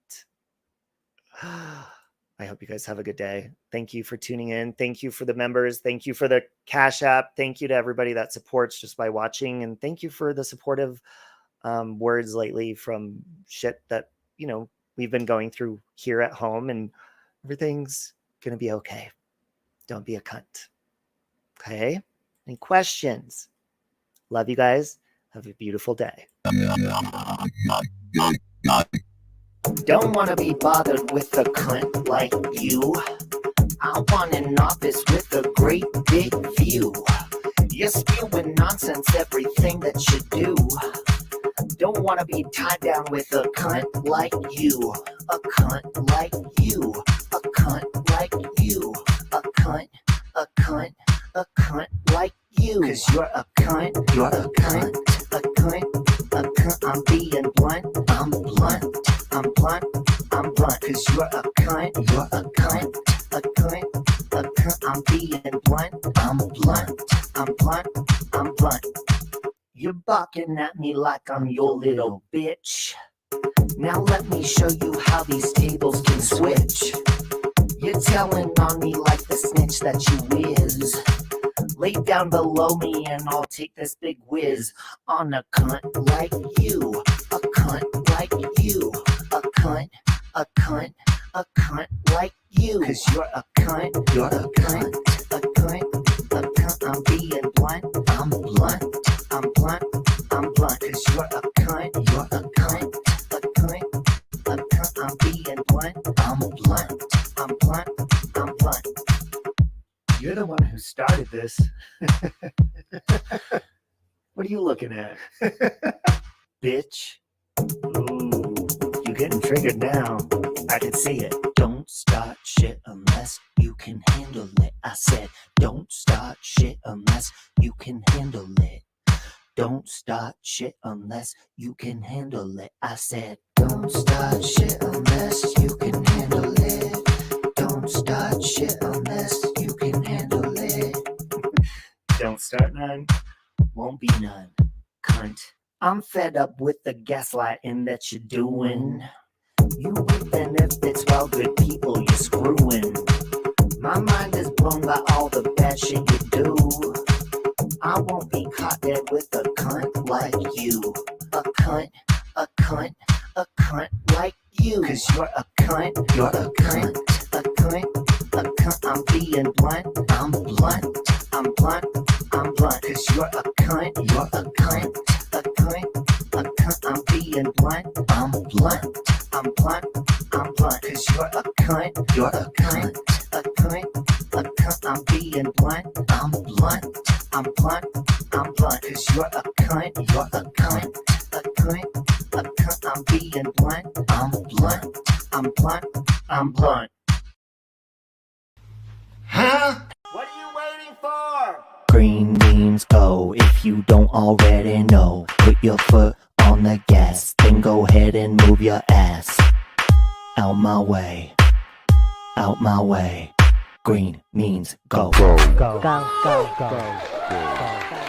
I hope you guys have a good day. Thank you for tuning in. Thank you for the members. Thank you for the Cash App. Thank you to everybody that supports just by watching. And thank you for the supportive words lately from shit that, you know, we've been going through here at home, and everything's going to be okay. Don't be a cunt. Okay? Any questions? Love you guys. Have a beautiful day. Don't want to be bothered with a cunt like you.
I want an office with a great big view. You're spewing nonsense, everything that you do. Don't wanna be tied down with a cunt like you. A cunt like you. A cunt like you. A cunt, a cunt, a cunt like you. Cause you're a cunt, you're a cunt, a cunt, a cunt. I'm being blunt, I'm blunt, I'm blunt, I'm blunt. Cause you're a cunt, you're a cunt, a cunt, a cunt. I'm being blunt, I'm blunt, I'm blunt, I'm blunt. You're barking at me like I'm your little bitch. Now let me show you how these tables can switch. You're telling on me like the snitch that you is. Lay down below me and I'll take this big whiz on a cunt like you. A cunt like you. A cunt, a cunt, a cunt like you. Cause you're a cunt, you're a cunt, a cunt, a cunt. I'm being blunt, I'm blunt, I'm blunt, I'm blunt. Cause you're a cunt, you're a cunt, a cunt, a cunt. I'm being blunt, I'm blunt, I'm blunt, I'm blunt.
You're the one who started this. What are you looking at? Bitch. Ooh, you're getting triggered now. I can see it.
Don't start shit unless you can handle it. I said, don't start shit unless you can handle it. Don't start shit unless you can handle it. I said, don't start shit unless you can handle it. Don't start shit unless you can handle it.
Don't start none.
Won't be none, cunt. I'm fed up with the gaslighting that you're doing. You with benefits while good people you're screwing. My mind is blown by all the bad shit you do. I won't be caught dead with a cunt like you. A cunt, a cunt, a cunt like you. Cause you're a cunt, you're a cunt, a cunt, a cunt. I'm being blunt, I'm blunt, I'm blunt, I'm blunt. Cause you're a cunt, you're a cunt, a cunt, a cunt. I'm being blunt, I'm blunt, I'm blunt, I'm blunt. Cause you're a cunt, you're a cunt, a cunt, a cunt. I'm being blunt, I'm blunt, I'm blunt, I'm blunt. Cause you're a cunt, you're a cunt, a cunt, a cunt. I'm being blunt, I'm blunt, I'm blunt, I'm blunt.
Huh? What are you waiting for?
Green means go. If you don't already know, put your foot on the gas, then go ahead and move your ass out my way, out my way. Green means go.
Go, go, go, go, go.